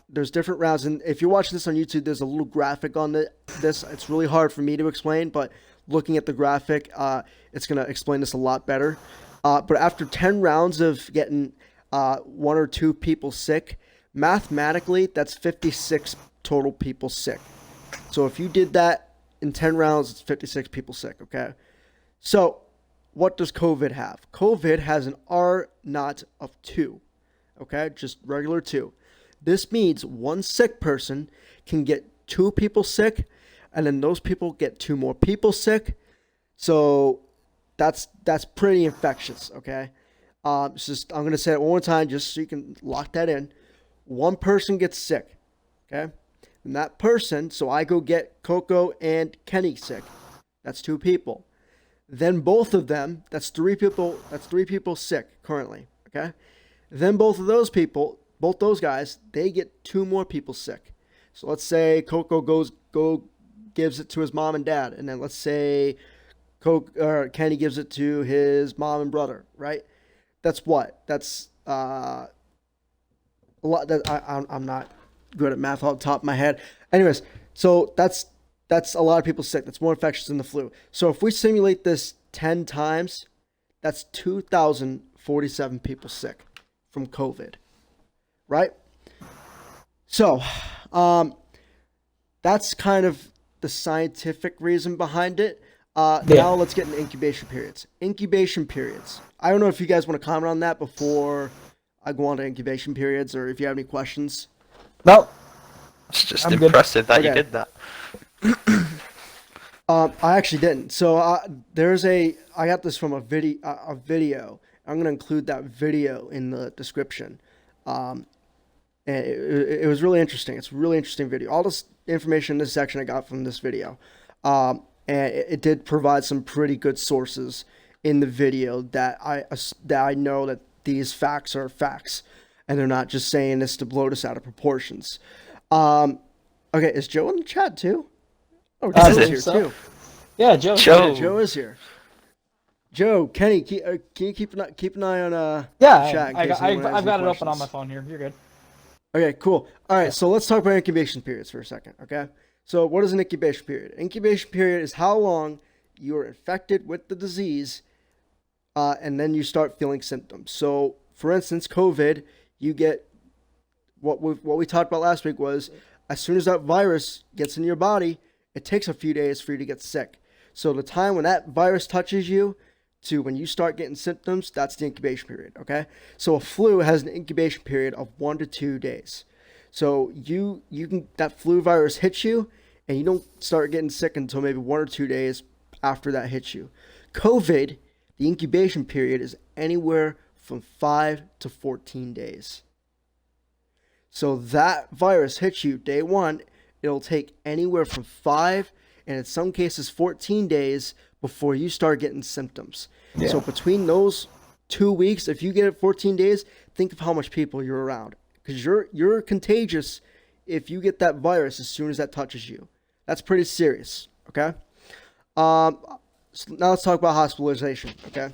There's different rounds. And if you're watching this on YouTube, there's a little graphic on this. It's really hard for me to explain, but looking at the graphic, it's going to explain this a lot better. But after 10 rounds of getting 1 or 2 people sick, mathematically, that's 56 total people sick. So if you did that in 10 rounds, it's 56 people sick, okay? So what does COVID have? COVID has an R naught of 2, okay? Just regular 2. This means one sick person can get 2 people sick, and then those people get 2 more people sick. So that's pretty infectious, okay? I'm going to say it one more time just so you can lock that in. One person gets sick, okay? And that person, so I go get Coco and Kenny sick. That's 2 people. Then both of them, that's 3 people sick currently, okay? Then both of those people, both those guys, they get 2 more people sick. So let's say Coco gives it to his mom and dad, and then let's say Kenny gives it to his mom and brother, right? That's what? That's a lot. I'm not good at math off the top of my head. Anyways, so that's a lot of people sick. That's more infectious than the flu. So if we simulate this 10 times, that's 2,047 people sick from COVID, right? So that's kind of the scientific reason behind it. Now let's get into incubation periods. Incubation periods. I don't know if you guys want to comment on that before I go on to incubation periods, or if you have any questions. No. It's just impressive that you did that. I actually didn't. So I got this from a video. I'm gonna include that video in the description. Um, and it was really interesting. It's a really interesting video. All this information in this section I got from this video, and it did provide some pretty good sources in the video that I know that these facts are facts, and they're not just saying this to blow this out of proportions. Um, okay, is Joe in the chat too? Oh, I Joe's believe here so. too. Yeah, Joe. Joe. Yeah, Joe is here. Joe, Kenny, can you keep an eye on Yeah, chat in I, case I, anyone has I've got any it open on my questions? phone here. You're good. Okay, cool. All right, so let's talk about incubation periods for a second, okay? So what is an incubation period? Incubation period is how long you are infected with the disease, and then you start feeling symptoms. So, for instance, COVID, you get what we talked about last week was as soon as that virus gets in your body, it takes a few days for you to get sick. So the time when that virus touches you to when you start getting symptoms, that's the incubation period, okay? So a flu has an incubation period of 1 to 2 days. So you can that flu virus hits you and you don't start getting sick until maybe 1 or 2 days after that hits you. COVID, the incubation period is anywhere from 5 to 14 days. So that virus hits you day one, it'll take anywhere from 5 and in some cases 14 days before you start getting symptoms. Yeah. So between those 2 weeks, if you get it 14 days, think of how much people you're around. Because you're contagious if you get that virus as soon as that touches you. That's pretty serious, okay? So now let's talk about hospitalization, okay?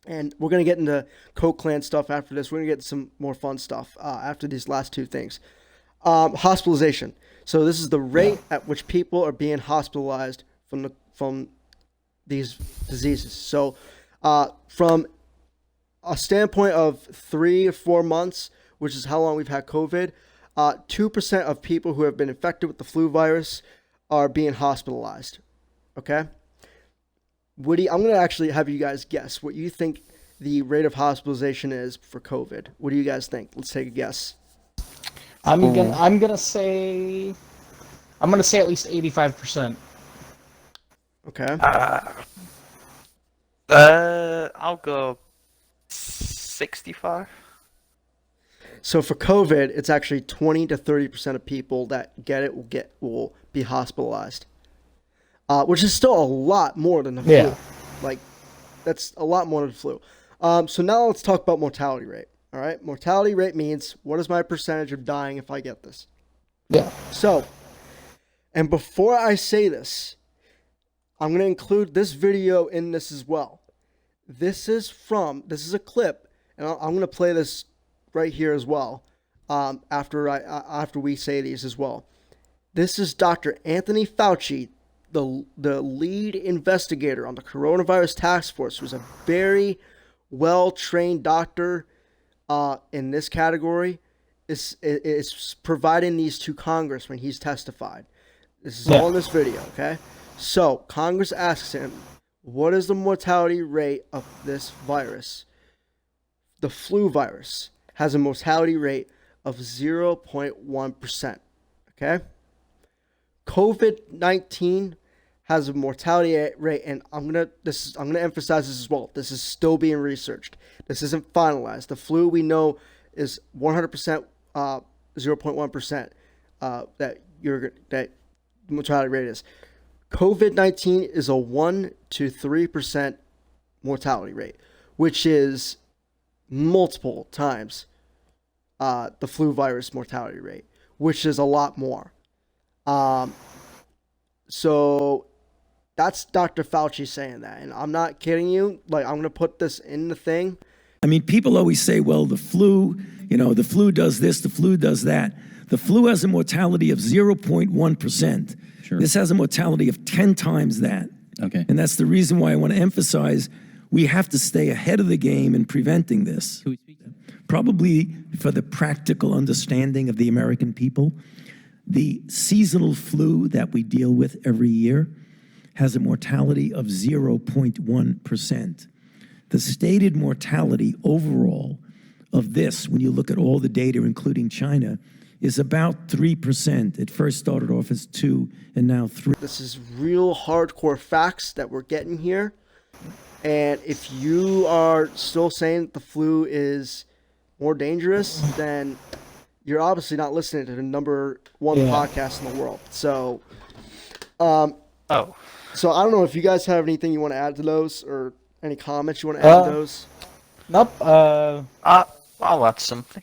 And we're going to get into Coke Clan stuff after this. We're going to get some more fun stuff after these last two things. Hospitalization. So this is the rate at which people are being hospitalized from these diseases. So from a standpoint of 3 or 4 months, which is how long we've had COVID, 2% of people who have been infected with the flu virus are being hospitalized. Okay? Woody, I'm going to actually have you guys guess what you think the rate of hospitalization is for COVID. What do you guys think? Let's take a guess. I'm gonna say at least 85%. Okay. I'll go 65. So for COVID, it's actually 20 to 30% of people that get it will be hospitalized, which is still a lot more than the flu. Yeah. Like, that's a lot more than the flu. So now let's talk about mortality rate. All right, mortality rate means what is my percentage of dying if I get this? Yeah. So, and before I say this, I'm going to include this video in this as well. This is a clip, and I'm going to play this right here as well. After we say these as well. This is Dr. Anthony Fauci, the lead investigator on the coronavirus task force, who's a very well-trained doctor in this category, is providing these to Congress when he's testified. This is all in this video, okay? So Congress asks him, what is the mortality rate of this virus? The flu virus has a mortality rate of 0.1%, okay? COVID-19 has a mortality rate, and I'm gonna emphasize this as well. This is still being researched. This isn't finalized. The flu we know is 100%, 0.1% that mortality rate is. COVID-19 is a 1 to 3% mortality rate, which is multiple times the flu virus mortality rate, which is a lot more. So that's Dr. Fauci saying that, and I'm not kidding you. Like, I'm gonna put this in the thing. I mean, people always say, well, the flu does this, the flu does that. The flu has a mortality of 0.1%. Sure. This has a mortality of 10 times that. Okay. And that's the reason why I want to emphasize we have to stay ahead of the game in preventing this. Probably for the practical understanding of the American people, the seasonal flu that we deal with every year has a mortality of 0.1%. The stated mortality overall of this, when you look at all the data, including China, is about 3%. It first started off as 2 and now 3. This is real hardcore facts that we're getting here. And if you are still saying that the flu is more dangerous, then you're obviously not listening to the number one podcast in the world. So, so I don't know if you guys have anything you want to add to those, or any comments you want to add to those. Nope. I'll add something.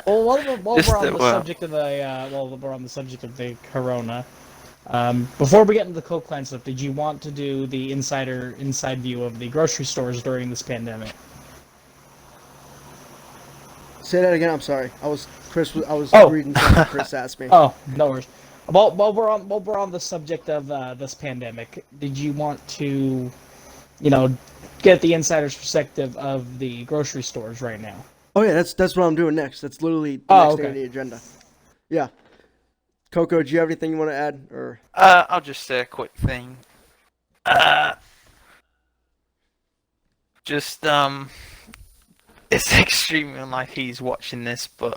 Well, while we're on the subject of the corona, before we get into the Coke Clan stuff, did you want to do the inside view of the grocery stores during this pandemic? Say that again. I'm sorry. I was reading something Chris asked me. Oh, no worries. While we're on the subject of this pandemic, did you want to, get the insider's perspective of the grocery stores right now? Oh yeah, that's what I'm doing next. That's literally the next thing on the agenda. Yeah. Coco, do you have anything you want to add, or? I'll just say a quick thing. It's extremely unlikely he's watching this, but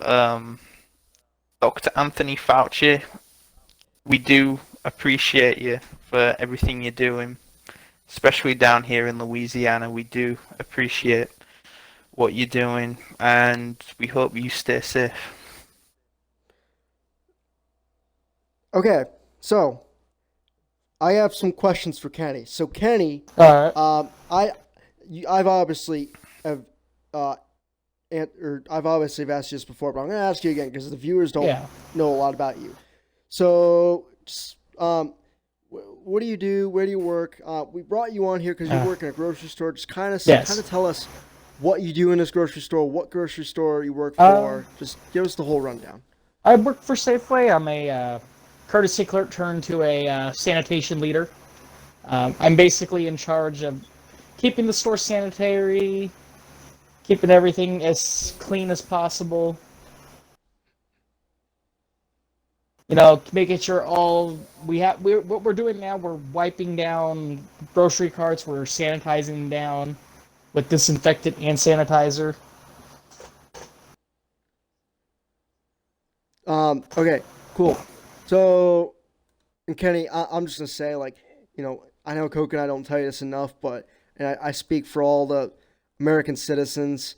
Dr. Anthony Fauci, we do appreciate you for everything you're doing, especially down here in Louisiana. We do appreciate what you're doing, and we hope you stay safe. Okay, so I have some questions for Kenny. So Kenny, all right. I've obviously have I've obviously asked you this before, but I'm going to ask you again because the viewers don't know a lot about you. So, what do you do? Where do you work? We brought you on here because you work in a grocery store. Just kind of tell us what you do in this grocery store, what grocery store you work for. Just give us the whole rundown. I work for Safeway. I'm a courtesy clerk turned to a sanitation leader. I'm basically in charge of keeping the store sanitary, keeping everything as clean as possible. Making sure what we're doing now, we're wiping down grocery carts, we're sanitizing them down with disinfectant and sanitizer. Okay, cool. So, and Kenny, I'm just going to say, I know Coke and I don't tell you this enough, but, and I speak for all the American citizens,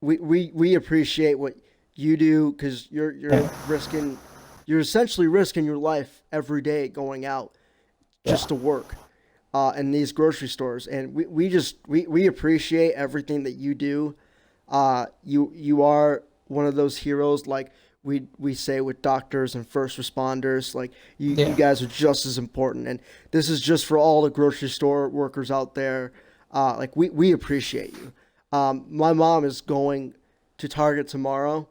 we appreciate what you do, because you're essentially risking your life every day going out just to work in these grocery stores, and we appreciate everything that you do. You are one of those heroes, like we say with doctors and first responders. Like you guys are just as important, and this is just for all the grocery store workers out there. We appreciate you. My mom is going to Target tomorrow,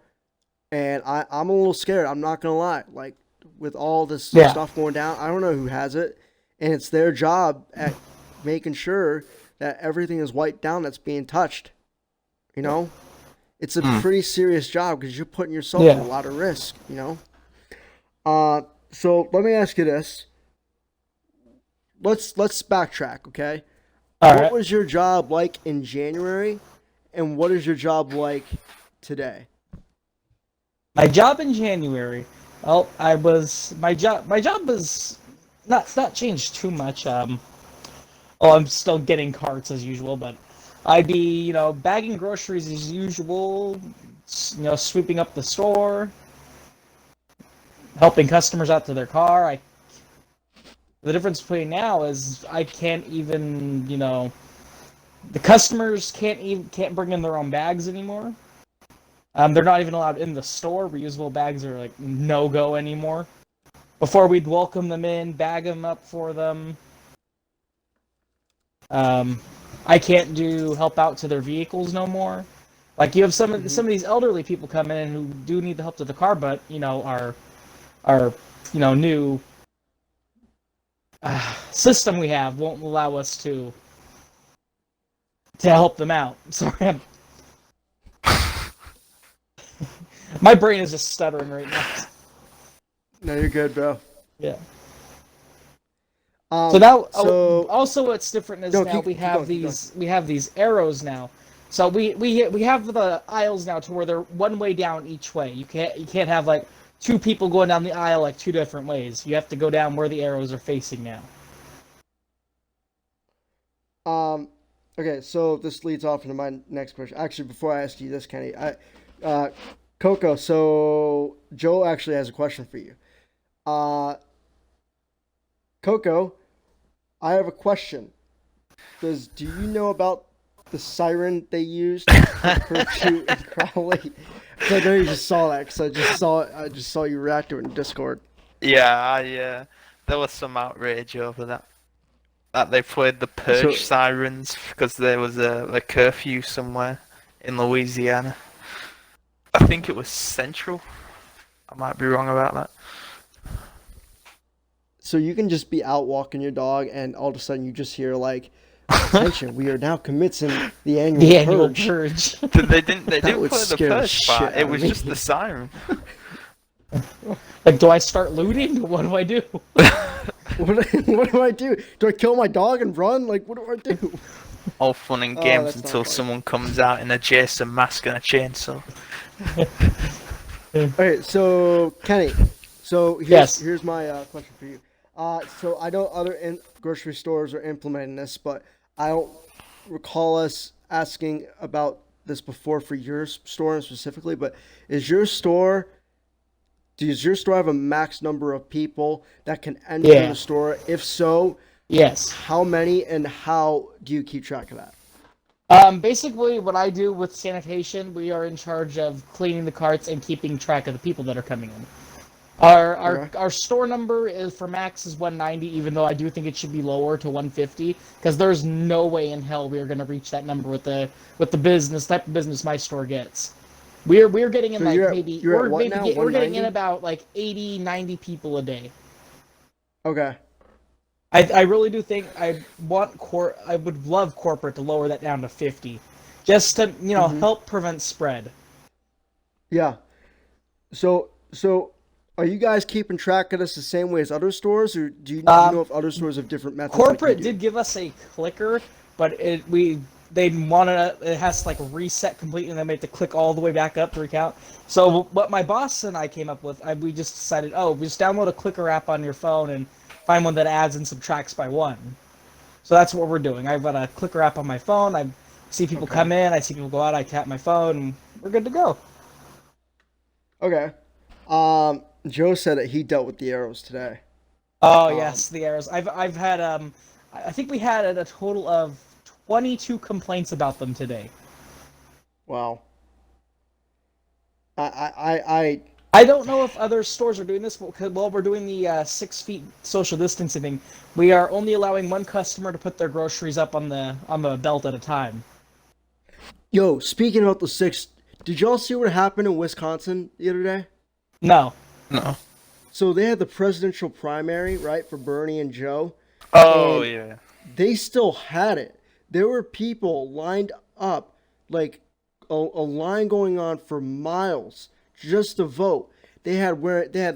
and I'm a little scared. I'm not gonna lie. Like, with all this stuff going down, I don't know who has it, and it's their job at making sure that everything is wiped down that's being touched. It's a pretty serious job because you're putting yourself at a lot of risk. So let me ask you this. Let's backtrack, okay? What was your job like in January, and what is your job like today? My job in January, my job was not changed too much. I'm still getting carts as usual, but I'd be, bagging groceries as usual, sweeping up the store, helping customers out to their car. The difference between now is I can't even, the customers can't bring in their own bags anymore. They're not even allowed in the store. Reusable bags are like no-go anymore. Before, we'd welcome them in, bag them up for them. I can't help out to their vehicles no more. Like, you have some of these elderly people come in who do need the help to the car, but our new system we have won't allow us to help them out. Sorry, my brain is just stuttering right now. No, you're good, bro. Yeah. So now, also what's different is we have these arrows now. So we have the aisles now to where they're one way down each way. You can't have like two people going down the aisle like two different ways. You have to go down where the arrows are facing now. Okay, so this leads off into my next question. Actually, before I ask you this, Kenny, Coco, so Joe actually has a question for you. Coco, I have a question. Do you know about the siren they used for Curfew and Crowley? So I know you just saw that because I just saw you react to it in Discord. Yeah, there was some outrage over that. That they played the purge sirens because there was a curfew somewhere in Louisiana. I think it was Central. I might be wrong about that. So you can just be out walking your dog, and all of a sudden you just hear like, "Attention! We are now commencing the annual purge." They didn't play the purge part. It was just the siren. Like, do I start looting? What do I do? What do I do? Do I kill my dog and run? Like, what do I do? All fun and games until someone comes out in a Jason mask and a chainsaw. Okay, so Kenny, here's my question for you. So I know other grocery stores are implementing this, but I don't recall us asking about this before for your store specifically. But does your store have a max number of people that can enter the store? If so, yes. How many, and how do you keep track of that? Basically, what I do with sanitation, we are in charge of cleaning the carts and keeping track of the people that are coming in. Our store number is for max is 190, even though I do think it should be lower to 150, because there's no way in hell we are going to reach that number with the type of business my store gets. We're getting in we're getting in about like 80, 90 people a day. Okay. I really do think I would love corporate to lower that down to 50, just to help prevent spread. Yeah. So are you guys keeping track of this the same way as other stores, or do you know if other stores have different methods? Corporate did give us a clicker, but it has to like reset completely, and then we have to click all the way back up to recount. So what my boss and I came up with, we just decided, we just download a clicker app on your phone and find one that adds and subtracts by one. So that's what we're doing. I've got a clicker app on my phone. I see people come in, I see people go out, I tap my phone, and we're good to go. Okay. Joe said that he dealt with the arrows today. Oh yes, the arrows. I've had I think we had a total of 22 complaints about them today. Wow. I don't know if other stores are doing this, because while we're doing the 6 feet social distancing thing, we are only allowing one customer to put their groceries up on the belt at a time. Yo, speaking about the 6, did y'all see what happened in Wisconsin the other day? No. So they had the presidential primary, right, for Bernie and Joe. Oh, yeah. They still had it. There were people lined up, like a line going on for miles just to vote. They had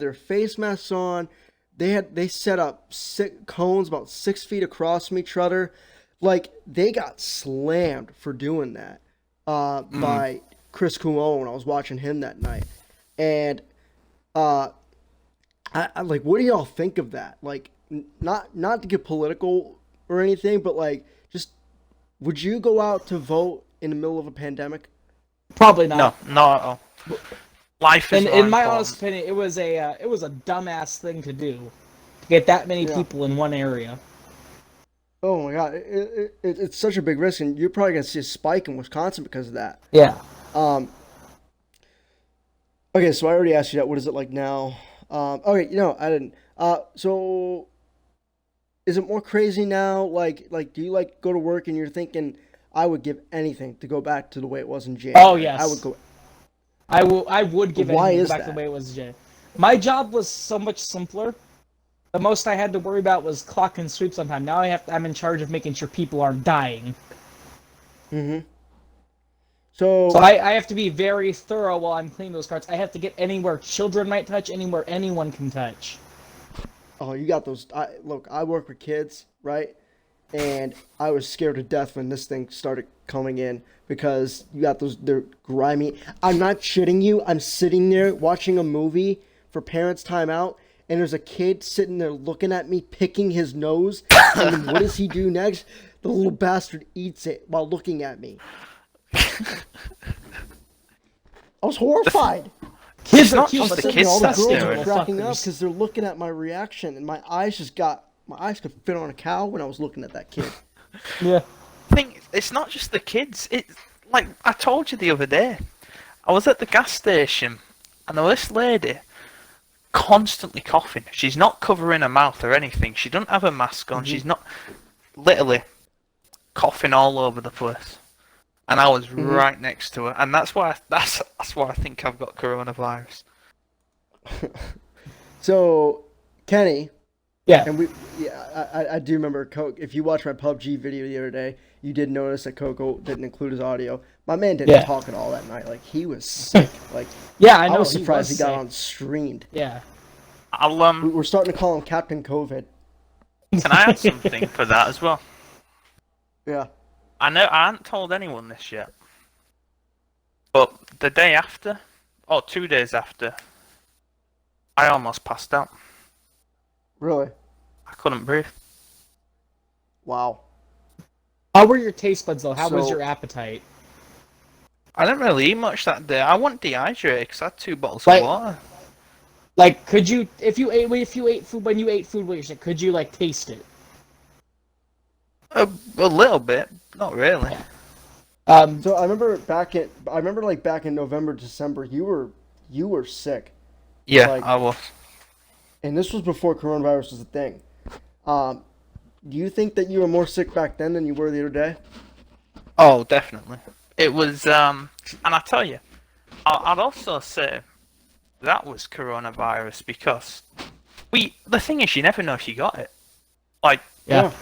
their face masks on. They set up 6 cones about 6 feet across from each other. Like, they got slammed for doing that by Chris Cuomo when I was watching him that night. And I like, what do y'all think of that? Like, not to get political or anything, but like, just, would you go out to vote in the middle of a pandemic? Probably not. No, not at all. Life is in my honest opinion, it was a dumbass thing to do, to get that many people in one area. Oh my god, it's such a big risk, and you're probably gonna see a spike in Wisconsin because of that. Yeah. Okay, so I already asked you that. What is it like now? Okay, I didn't. So is it more crazy now? Like, do you like go to work and you're thinking, I would give anything to go back to the way it was in January? Oh yes. I would go. I would give anything back to the way it was in January. My job was so much simpler. The most I had to worry about was clock and sweep sometime. Now I'm in charge of making sure people aren't dying. Mm-hmm. So I have to be very thorough while I'm cleaning those carts. I have to get anywhere children might touch, anywhere anyone can touch. Oh, you got those. Look, I work with kids, right? And I was scared to death when this thing started coming in because you got they're grimy. I'm not shitting you. I'm sitting there watching a movie for parents' time out, and there's a kid sitting there looking at me, picking his nose, and then what does he do next? The little bastard eats it while looking at me. I was horrified. Kids are not cute, just but the it's kids all the that's girls doing are it. cracking up because they're looking at my reaction, and my eyes could fit on a cow when I was looking at that kid. Yeah. It's not just the kids. It's like I told you the other day. I was at the gas station, and there was this lady constantly coughing. She's not covering her mouth or anything. She doesn't have a mask on. She's not literally coughing all over the place. And I was right next to her, and that's why I think I've got coronavirus. So, Kenny. Yeah. And I do remember Coke. If you watched my PUBG video the other day, you did notice that Coco didn't include his audio. My man didn't talk at all that night. Like, he was sick. Like, Yeah, I know. I was surprised he got sick. on streamed. Yeah. We're starting to call him Captain COVID. Can I add something for that as well? Yeah. I know I hadn't told anyone this yet, but the day after, or 2 days after, I almost passed out. Really? I couldn't breathe. Wow. How were your taste buds though? How was So- your appetite? I didn't really eat much that day. I wasn't dehydrated because I had 2 bottles Like- of water. Like, could you, if you ate food when you ate food, what you said, could you like taste it? A little bit, not really. So I remember back in November, December, you were sick. Yeah, Like- I was. And this was before coronavirus was a thing. Do you think that you were more sick back then than you were the other day? Oh, definitely. It was, and I tell you, I'd also say that was coronavirus because the thing is, you never know if you got it. Like, Yeah.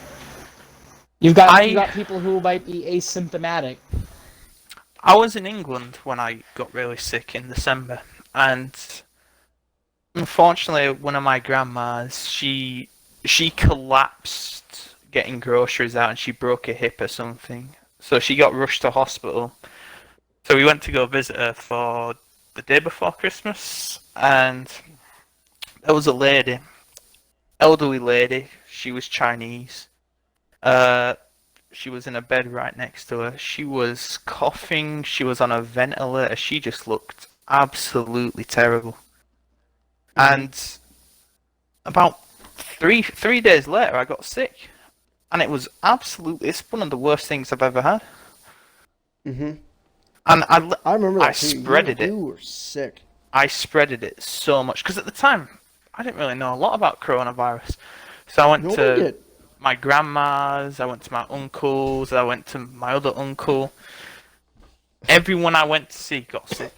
You've got people who might be asymptomatic. I was in England when I got really sick in December, and unfortunately, one of my grandmas, she collapsed getting groceries out, and she broke her hip or something. So she got rushed to hospital. So we went to go visit her for the day before Christmas, and there was a lady, elderly lady. She was Chinese. She was in a bed right next to her. She was coughing. She was on a ventilator. She just looked absolutely terrible. And about three days later, I got sick, and it's one of the worst things I've ever had. Mm-hmm. And I remember that I too. spreaded it. You were sick. I spreaded it so much because at the time I didn't really know a lot about coronavirus. So I went Nobody to did. my grandma's, I went to my uncle's, I went to my other uncle. Everyone I went to see got sick.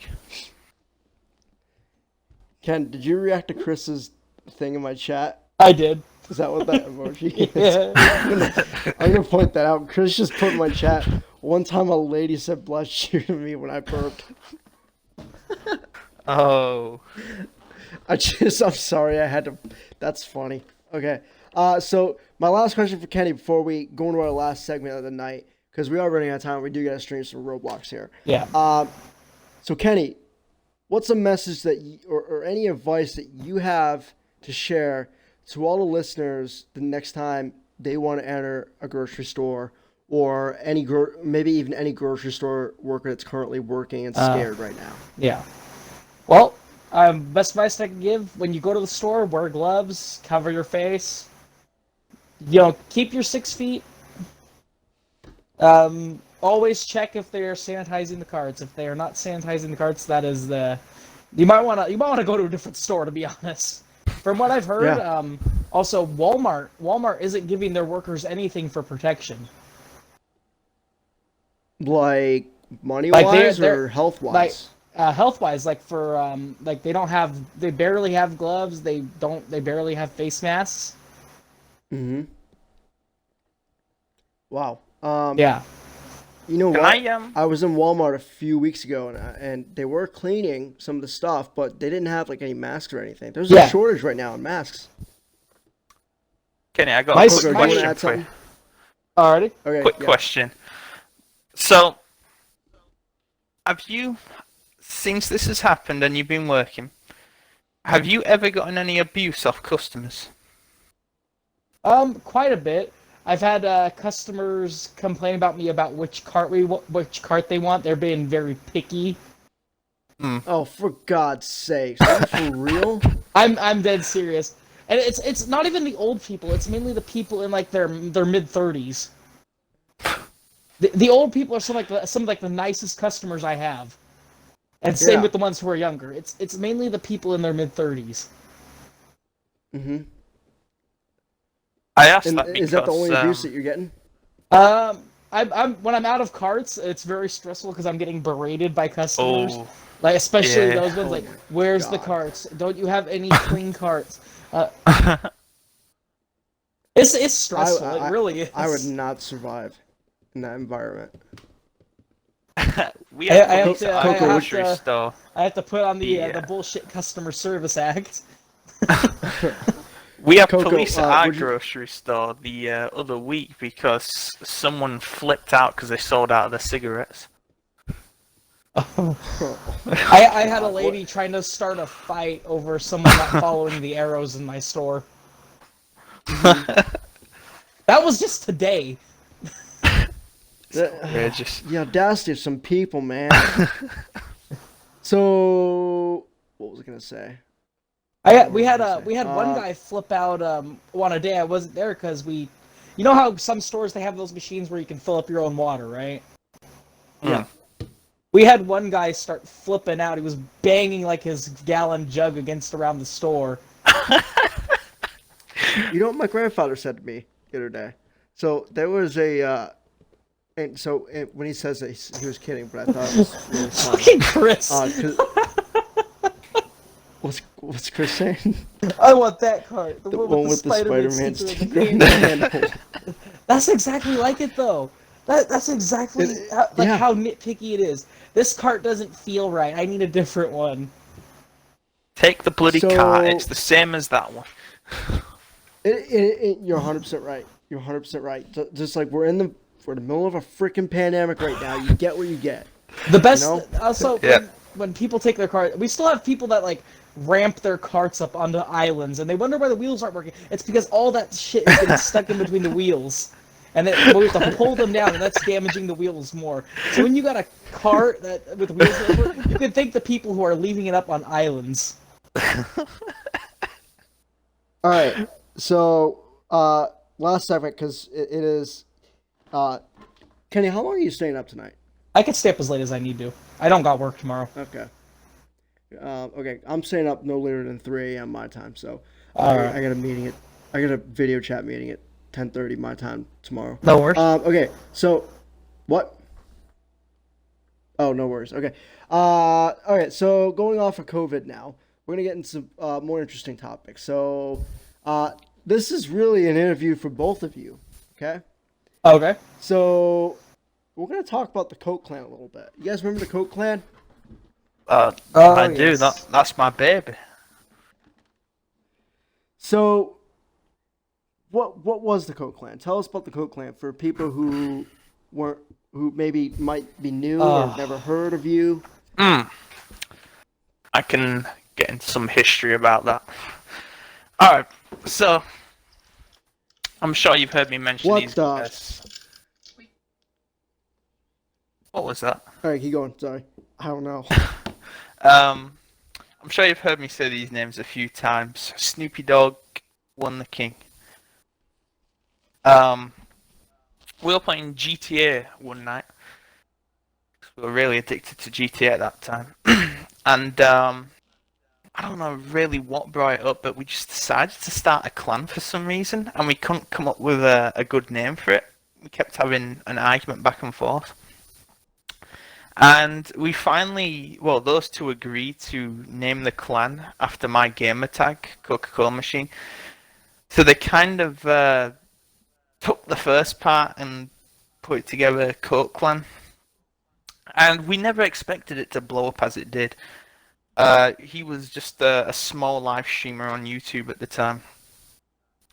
Ken, did you react to Chris's thing in my chat? I did. Is that what that emoji is? Yeah. I'm gonna point that out. Chris just put in my chat. One time a lady said bless you to me when I burped. Oh. I'm sorry, I had to. That's funny. Okay. So my last question for Kenny before we go into our last segment of the night, because we are running out of time. We do gotta stream some Roblox here. Yeah. So Kenny, what's a message that or any advice that you have to share to all the listeners the next time they want to enter a grocery store or maybe even any grocery store worker that's currently working and scared right now? Yeah. Well, best advice I can give: when you go to the store, wear gloves, cover your face. Keep your 6 feet. Always check if they are sanitizing the carts. If they are not sanitizing the carts, that is you might want to go to a different store, to be honest. From what I've heard, also Walmart isn't giving their workers anything for protection. Like money-wise or health-wise? Health-wise, like for they barely have gloves. They barely have face masks. Mm-hmm. Wow. Yeah. You know Can what? I was in Walmart a few weeks ago, and they were cleaning some of the stuff, but they didn't have like any masks or anything. There's a shortage right now in masks. Kenny, I got a quick Coco, question for you. Alrighty. Okay. Quick question. So, have you, since this has happened and you've been working, have you ever gotten any abuse off customers? Quite a bit. I've had customers complain about me about which cart they want. They're being very picky. Oh, for God's sakes! Are you for real? I'm dead serious. And it's not even the old people. It's mainly the people in like their mid-30s. The old people are some of the nicest customers I have. And same with the ones who are younger. It's mainly the people in their mid-30s. Mm-hmm. I asked that because... Is that the only abuse that you're getting? I'm when I'm out of carts, it's very stressful because I'm getting berated by customers. Oh, Like especially yeah. those ones like, "Where's the carts? Don't you have any clean carts?" It's stressful. It really is. I would not survive in that environment. We have a grocery to, store. I have to put on the bullshit customer service act. We have police at our grocery store the other week because someone flipped out because they sold out of their cigarettes. I had a lady trying to start a fight over someone not following the arrows in my store. That was just today. The audacity of some people, man. So, what was I gonna say? We had one guy flip out on a day I wasn't there because you know how some stores they have those machines where you can fill up your own water, right? Yeah. We had one guy start flipping out. He was banging like his gallon jug against around the store. You know what my grandfather said to me the other day? So there was a, when he says that he was kidding, but I thought it was really funny. Fucking Chris. What's Chris saying? I want that cart. The one with the Spider-Man sticker in the handle. That's exactly like it, though. That's exactly how nitpicky it is. This cart doesn't feel right. I need a different one. Take the bloody cart. It's the same as that one. You're 100% right. You're 100% right. Just like we're in the middle of a freaking pandemic right now. You get what you get. The best. Also, when people take their cart, we still have people that like ramp their carts up onto islands, and they wonder why the wheels aren't working. It's because all that shit is getting stuck in between the wheels, and we have to pull them down, and that's damaging the wheels more. So when you got a cart with wheels that work, you can thank the people who are leaving it up on islands. All right. So last segment because it is. Kenny, how long are you staying up tonight? I can stay up as late as I need to. I don't got work tomorrow. Okay. Okay, I'm staying up no later than 3 a.m. my time, so right. I got a video chat meeting at 10:30 my time tomorrow. No worries. Okay, so what? Oh, no worries. Okay. All right. So going off of COVID now, we're gonna get into some more interesting topics. So, this is really an interview for both of you. Okay. Okay. So we're gonna talk about the Coke Clan a little bit. You guys remember the Coke Clan? I do. That's my baby. So, what was the Coke Clan? Tell us about the Coke Clan for people who maybe might be new or never heard of you. I can get into some history about that. All right. So, I'm sure you've heard me mention these guys. What was that? All right, keep going. Sorry, I don't know. I'm sure you've heard me say these names a few times. Snoopy Dogg won the king. We were playing GTA one night. We were really addicted to GTA at that time. And I don't know really what brought it up, but we just decided to start a clan for some reason, and we couldn't come up with a good name for it. We kept having an argument back and forth. And we finally, those two agreed to name the clan after my gamer tag, Coca-Cola Machine. So they kind of took the first part and put it together, Coke Clan. And we never expected it to blow up as it did. He was just a small live streamer on YouTube at the time.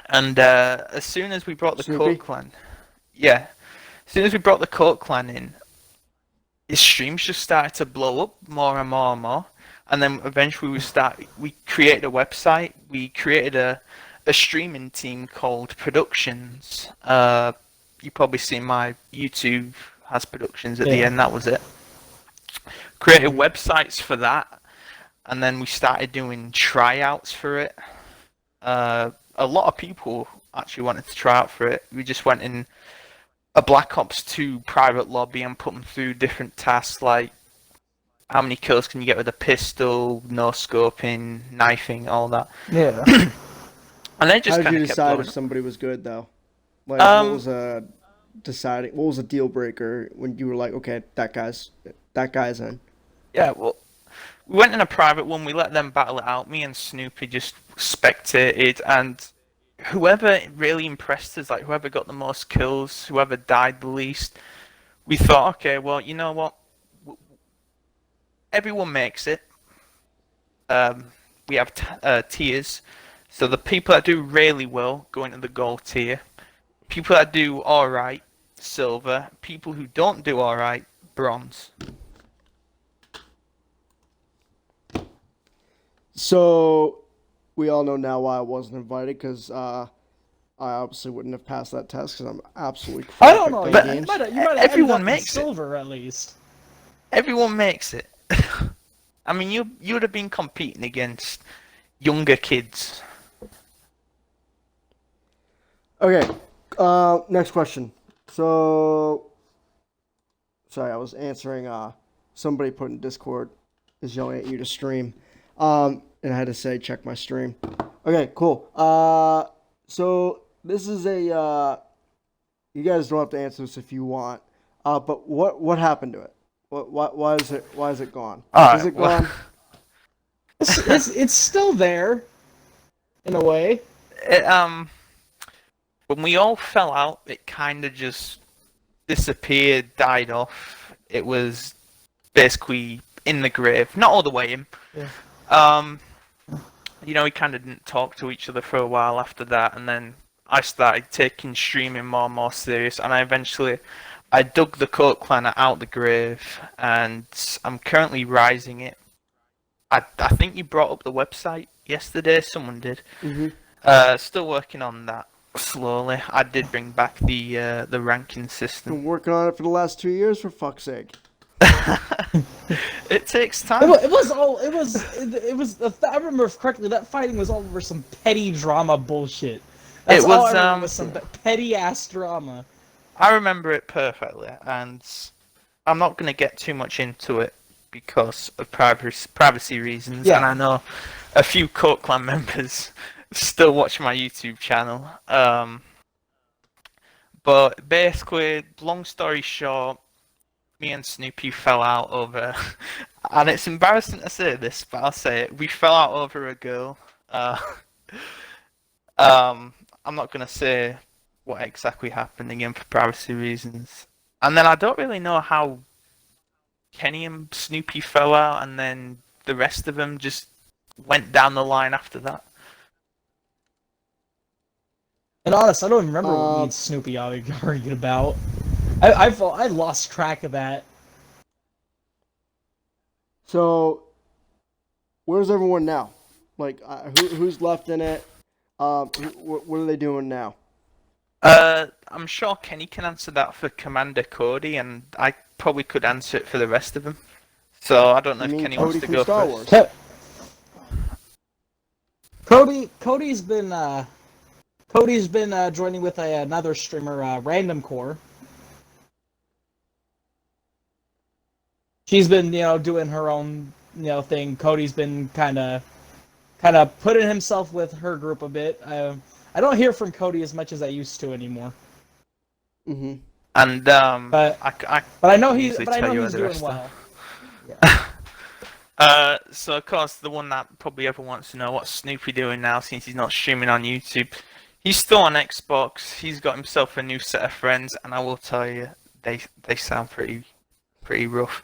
And as soon as we brought the Coke Clan... Yeah. As soon as we brought the Coke Clan in, his streams just started to blow up more and more and more. And then eventually we created a website. We created a streaming team called Productions. You probably see my YouTube has Productions at the end. That was it. Created websites for that, and then we started doing tryouts for it. A lot of people actually wanted to try out for it. We just went in a Black Ops 2 private lobby and put them through different tasks like how many kills can you get with a pistol, no scoping, knifing, all that. Yeah. And then just how did you decide if somebody was good though? Like, what was a deal breaker when you were like, okay, that guy's in? Yeah, well, we went in a private one. We let them battle it out. Me and Snoopy just spectated, and whoever really impressed us, like whoever got the most kills, whoever died the least, we thought, okay, well, you know what? Everyone makes it. We have tiers. So the people that do really well go into the gold tier. People that do alright, silver. People who don't do alright, bronze. So we all know now why I wasn't invited, because I obviously wouldn't have passed that test because I'm absolutely crap I don't know. at You games. might have Everyone makes silver at least. Everyone makes it. I mean, you would have been competing against younger kids. Okay, next question. So, sorry, I was answering. Somebody put in Discord is yelling at you to stream, and I had to say check my stream. Okay, cool. So this is a. You guys don't have to answer this if you want. But what happened to it? Why is it gone? Is it gone? It's still there, in a way. When we all fell out, it kind of just disappeared, died off. It was basically in the grave, not all the way in. Yeah. You know, we kind of didn't talk to each other for a while after that, and then I started taking streaming more and more serious, and I dug the Coke Clan out the grave, and I'm currently rising it. I think you brought up the website yesterday. Someone did. Mm-hmm. Still working on that slowly. I did bring back the ranking system. Been working on it for the last 2 years, for fuck's sake. It takes time. It was. If I remember correctly, that fighting was all over some petty drama bullshit. That's all I remember was some petty ass drama. I remember it perfectly, and I'm not going to get too much into it because of privacy reasons. Yeah. And I know a few Coke Clan members still watch my YouTube channel. But basically, long story short, me and Snoopy fell out over, and it's embarrassing to say this, but I'll say it. We fell out over a girl. I'm not going to say what exactly happened again for privacy reasons. And then I don't really know how Kenny and Snoopy fell out, and then the rest of them just went down the line after that. And honest, I don't even remember what me and Snoopy argued about. I lost track of that. So, where's everyone now? Like, who's left in it? What are they doing now? I'm sure Kenny can answer that for Commander Cody, and I probably could answer it for the rest of them. So I don't know if Kenny wants to go Star first. Wars? Cody's been joining with another streamer, Random Core. She's been, doing her own, thing. Cody's been kind of putting himself with her group a bit. I don't hear from Cody as much as I used to anymore. Mm-hmm. And but I know he's doing well. Yeah. So of course the one that probably everyone wants to know, what's Snoopy doing now since he's not streaming on YouTube? He's still on Xbox. He's got himself a new set of friends, and I will tell you, they sound pretty rough.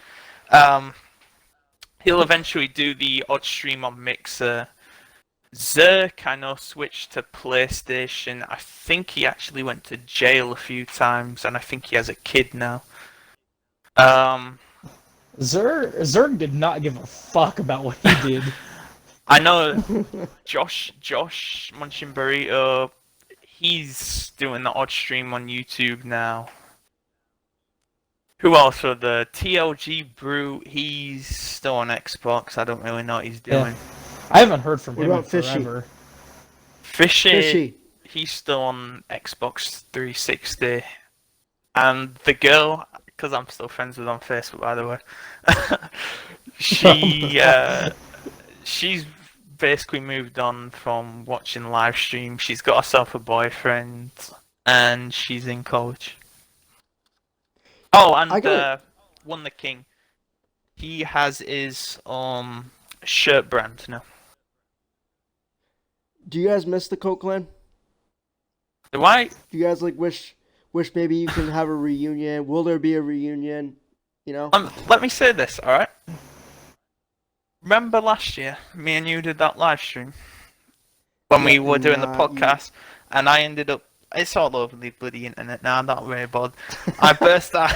He'll eventually do the odd stream on Mixer. Zerk, I know, switched to PlayStation. I think he actually went to jail a few times, and I think he has a kid now. Zerg did not give a fuck about what he did. I know Josh Munchin Burrito, he's doing the odd stream on YouTube now. Who else? The TLG Brew, he's still on Xbox. I don't really know what he's doing. Yeah. I haven't heard from him in Fishy? forever. Fishy, he's still on Xbox 360. And the girl, because I'm still friends with her on Facebook, by the way, she's basically moved on from watching live stream. She's got herself a boyfriend, and she's in college. Oh, and Won the King. He has his shirt brand now. Do you guys miss the Coke Clan? Do I? Do you guys like wish maybe you can have a reunion? Will there be a reunion? You know? Let me say this, alright? Remember last year, me and you did that live stream? When we were doing the podcast, and I ended up, it's all over the bloody internet now, I'm not very bothered. I burst out,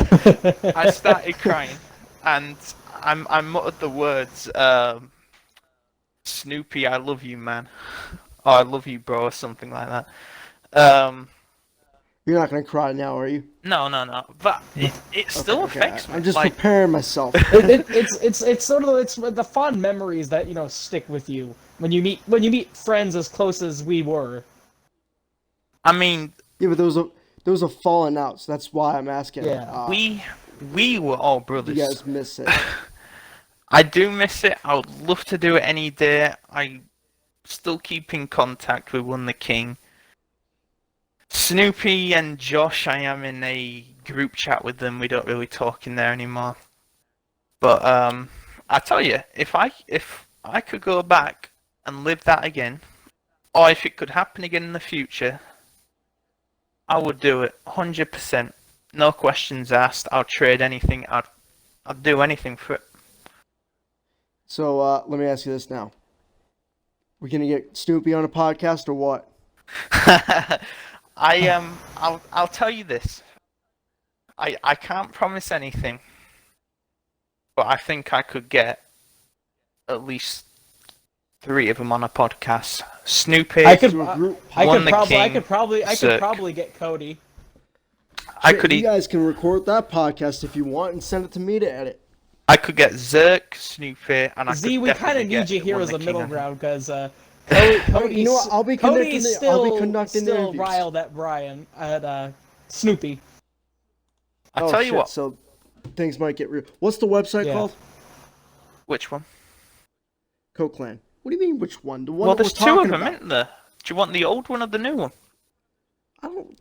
I started crying, and I muttered the words, Snoopy, I love you, man. Or I love you, bro, or something like that. You're not gonna cry now, are you? No. But it still affects me. I'm just preparing myself. It's sort of the fond memories that stick with you when you meet friends as close as we were. I mean, yeah, but there was a falling out, so that's why I'm asking. Yeah, we were all brothers. You guys miss it. I do miss it. I would love to do it any day. I still keep in contact with Won the King. Snoopy and Josh, I am in a group chat with them. We don't really talk in there anymore. But I tell you, if I could go back and live that again, or if it could happen again in the future, I would do it 100%. No questions asked. I'll trade anything. I'd do anything for it. So let me ask you this now: we're gonna get Snoopy on a podcast or what? I'll tell you this. I can't promise anything, but I think I could get at least 3 of them on a podcast. Snoopy, I could probably get Cody. You guys can record that podcast if you want and send it to me to edit. I could get Zerk, Snoopy, and we kind of need you here as a middle ground because Cody, you know what? I'll be conducting still riled at Brian at Snoopy. I'll tell you what. So things might get real. What's the website called? Which one? Coke Clan. What do you mean? Which one? The one. Well, there's 2 of them, isn't there? Do you want the old one or the new one? I don't.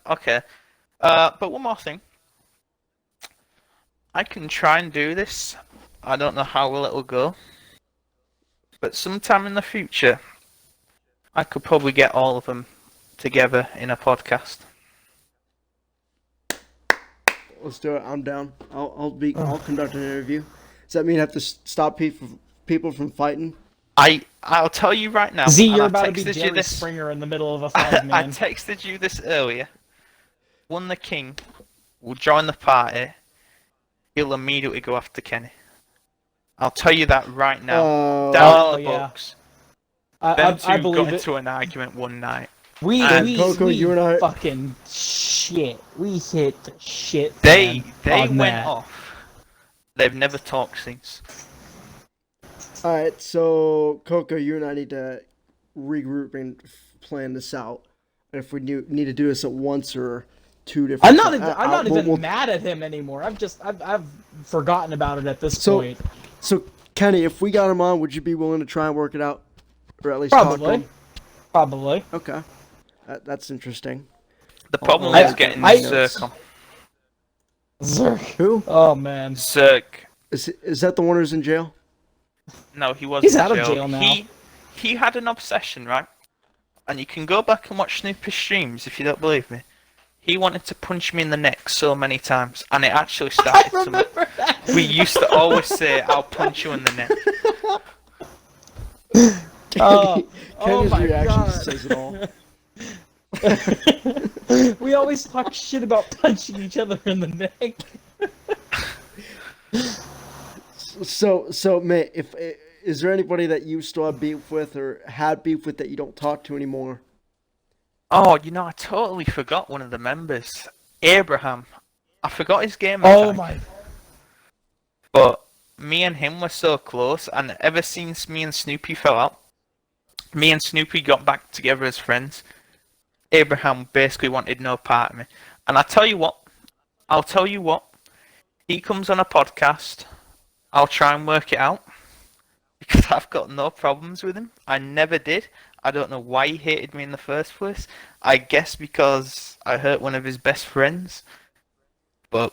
Okay. But one more thing. I can try and do this. I don't know how well it'll go. But sometime in the future, I could probably get all of them together in a podcast. Let's do it. I'm down. I'll conduct an interview. Does that mean I have to stop people from fighting? I'll tell you right now. Z, you're about to be Jerry Springer in the middle of a fight, man. I texted you this earlier. Won the King will join the party. He'll immediately go after Kenny. I'll tell you that right now. Down in the books. I believe got into an argument one night. Coco, you and I fucking shit. We hit the shit. They went off. They've never talked since. Alright, so Coco, you and I need to regroup and plan this out. If we need to do this at once or 2 different. I'm not even mad at him anymore. I've forgotten about it at this point. So Kenny, if we got him on, would you be willing to try and work it out, or at least talk to him? Probably. Okay, that's interesting. The problem is getting Zerk on. Zerk. Who? Oh man. Zerk. Is that the one who's in jail? No, he wasn't. He's out of jail now. He had an obsession, right? And you can go back and watch Snoopy's streams if you don't believe me. He wanted to punch me in the neck so many times, and it actually started to. We used to always say, "I'll punch you in the neck." Kenny's reaction says it all. We always talk shit about punching each other in the neck. So, mate, if is there anybody that you still have beef with or had beef with that you don't talk to anymore? Oh, I totally forgot one of the members. Abraham. I forgot his game Oh tag. my! But me and him were so close, and ever since me and Snoopy fell out, me and Snoopy got back together as friends. Abraham basically wanted no part of me. And I'll tell you what, he comes on a podcast, I'll try and work it out, because I've got no problems with him. I never did. I don't know why he hated me in the first place. I guess because I hurt one of his best friends. But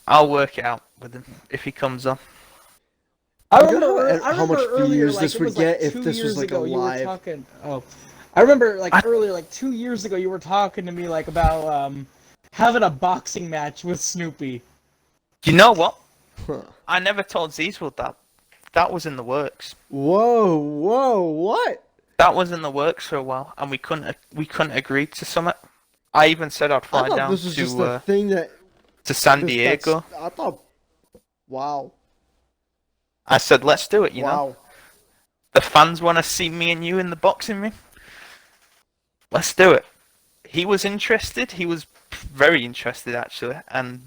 I'll work it out with him if he comes on. I You know remember how much earlier, views like, this it would was get like if 2 this was years like a ago, you were live? talking. Oh, I remember earlier, like 2 years ago, you were talking to me like about having a boxing match with Snoopy. You know what? Huh. I never told Zeeswell that. That was in the works. Whoa, what? That was in the works for a while, and we couldn't agree to summit. I even said I'd I fly thought down this was just a thing that to San Diego. I thought, wow, I said, let's do it, you know? wow. The fans want to see me and you in the boxing ring. Let's do it. He was interested. He was very interested, actually. And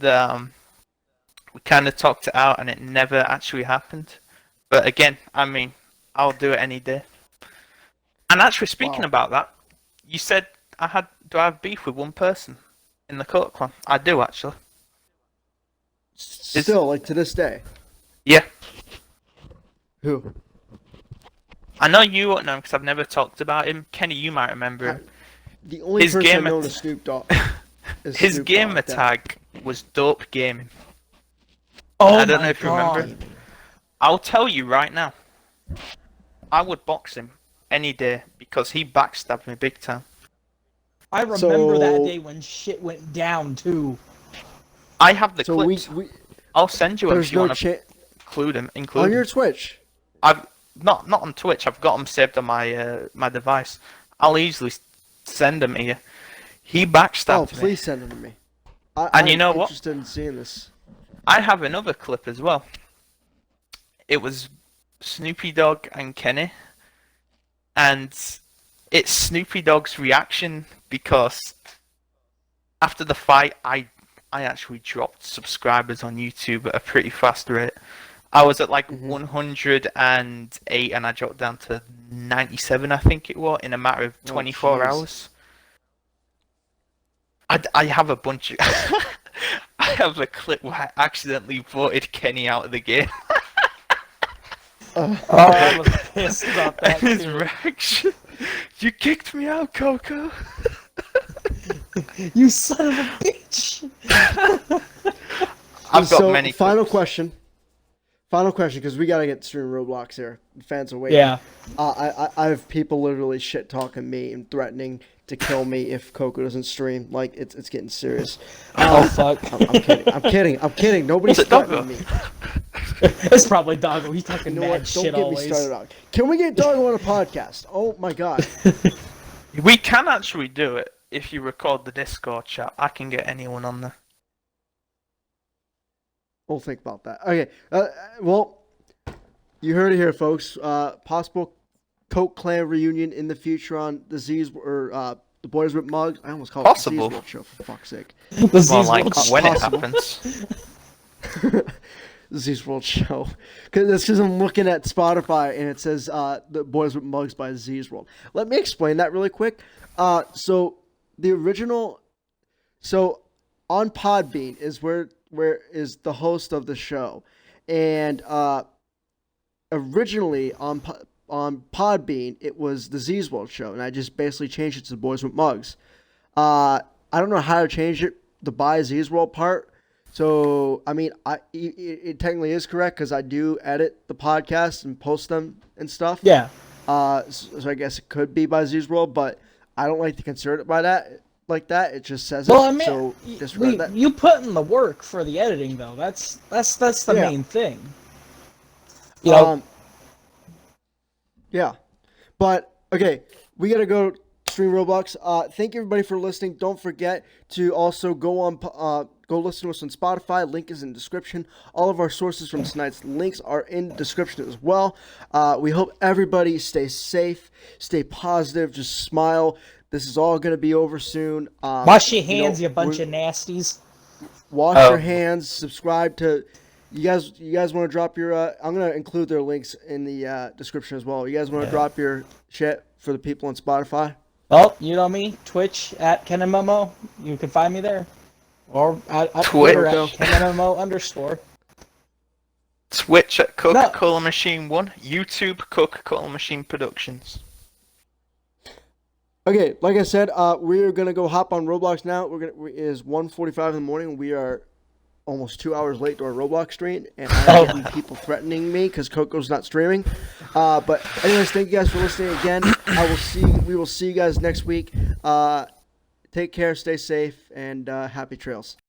we kind of talked it out, and it never actually happened. But again, I mean, I'll do it any day. And actually, speaking about that, you said do I have beef with one person in the Coat Clan? I do, actually. Still, like to this day. Yeah. Who? I know you won't know because I've never talked about him. Kenny, you might remember him. The only His person I game know at- is Snoop Dogg. His gamer tag was Dope Gaming. Oh I don't my know if you God. remember. I'll tell you right now. I would box him any day because he backstabbed me big time. I remember that So- day when shit went down too. I have the So clips. we I'll send you them if there's you no want to chance include them. on your Twitch. I've not on Twitch. I've got them saved on my my device. I'll easily send them to you. He Oh, backstabbed me. please send them to me. And you know I'm what? interested in seeing this. I have another clip as well. It was Snoopy Dogg and Kenny, and it's Snoopy Dogg's reaction because after the fight, I actually dropped subscribers on YouTube at a pretty fast rate. I was at like 108 and I dropped down to 97, I think it was, in a matter of 24 jeez. hours. I have a bunch of... I have a clip where I accidentally voted Kenny out of the game. Oh, I was pissed about that And his too. reaction, you kicked me out, Coco. You son of a bitch! I've got So, many final clips. question. Final question, because we gotta get stream Roblox here. The fans are waiting. Yeah. I have people literally shit talking me and threatening to kill me if Coco doesn't stream. Like it's getting serious. Oh fuck. I'm kidding. Nobody's Was it Doggo? threatening me. It's probably Doggo. He's talking You know mad what? Don't shit get always. me started on. Can we get Doggo on a podcast? Oh my god. We can actually do it if you record the Discord chat. I can get anyone on there. We'll think about that. Okay. Well, you heard it here, folks. Possible Coke Clan reunion in the future on the Z's or the Boys with Mugs. I almost called Possible. it the Z's World Show, for fuck's sake. The More Z's like World when it possible. happens. The Z's World Show. That's because I'm looking at Spotify and it says the Boys with Mugs by Z's World. Let me explain that really quick. So the original, so on Podbean is where is the host of the show, and originally on Podbean it was the Z's World Show, and I just basically changed it to the Boys with Mugs. I don't know how to change it, the by Z's World part. So I mean, it technically is correct because I do edit the podcast and post them and stuff. Yeah. So I guess it could be by Z's World, but I don't like to consider it by that like that. It just says Well, it. I mean, So disregard that. you put in the work for the editing, though. That's the Yeah. main thing. You know, Yeah, but okay, we gotta go stream Roblox. Thank you everybody for listening. Don't forget to also go go listen to us on Spotify. Link is in the description. All of our sources from tonight's links are in the description as well. We hope everybody stays safe, stay positive, just smile. This is all going to be over soon. Wash your hands, you bunch of nasties. Wash your hands. Subscribe to. You guys want to drop your? I'm gonna include their links in the description as well. You guys want to drop your shit for the people on Spotify? Well, you know me, Twitch at KenMMO. You can find me there, or at Twitter at KenMMO_. Twitch at Coca-Cola Machine 1. YouTube Coca-Cola Machine Productions. Okay, like I said, we're gonna go hop on Roblox now. It is 1:45 in the morning. We are almost 2 hours late to our Roblox stream, and I'm getting people threatening me because Coco's not streaming. But anyways, thank you guys for listening again. We will see you guys next week. Take care, stay safe, and happy trails.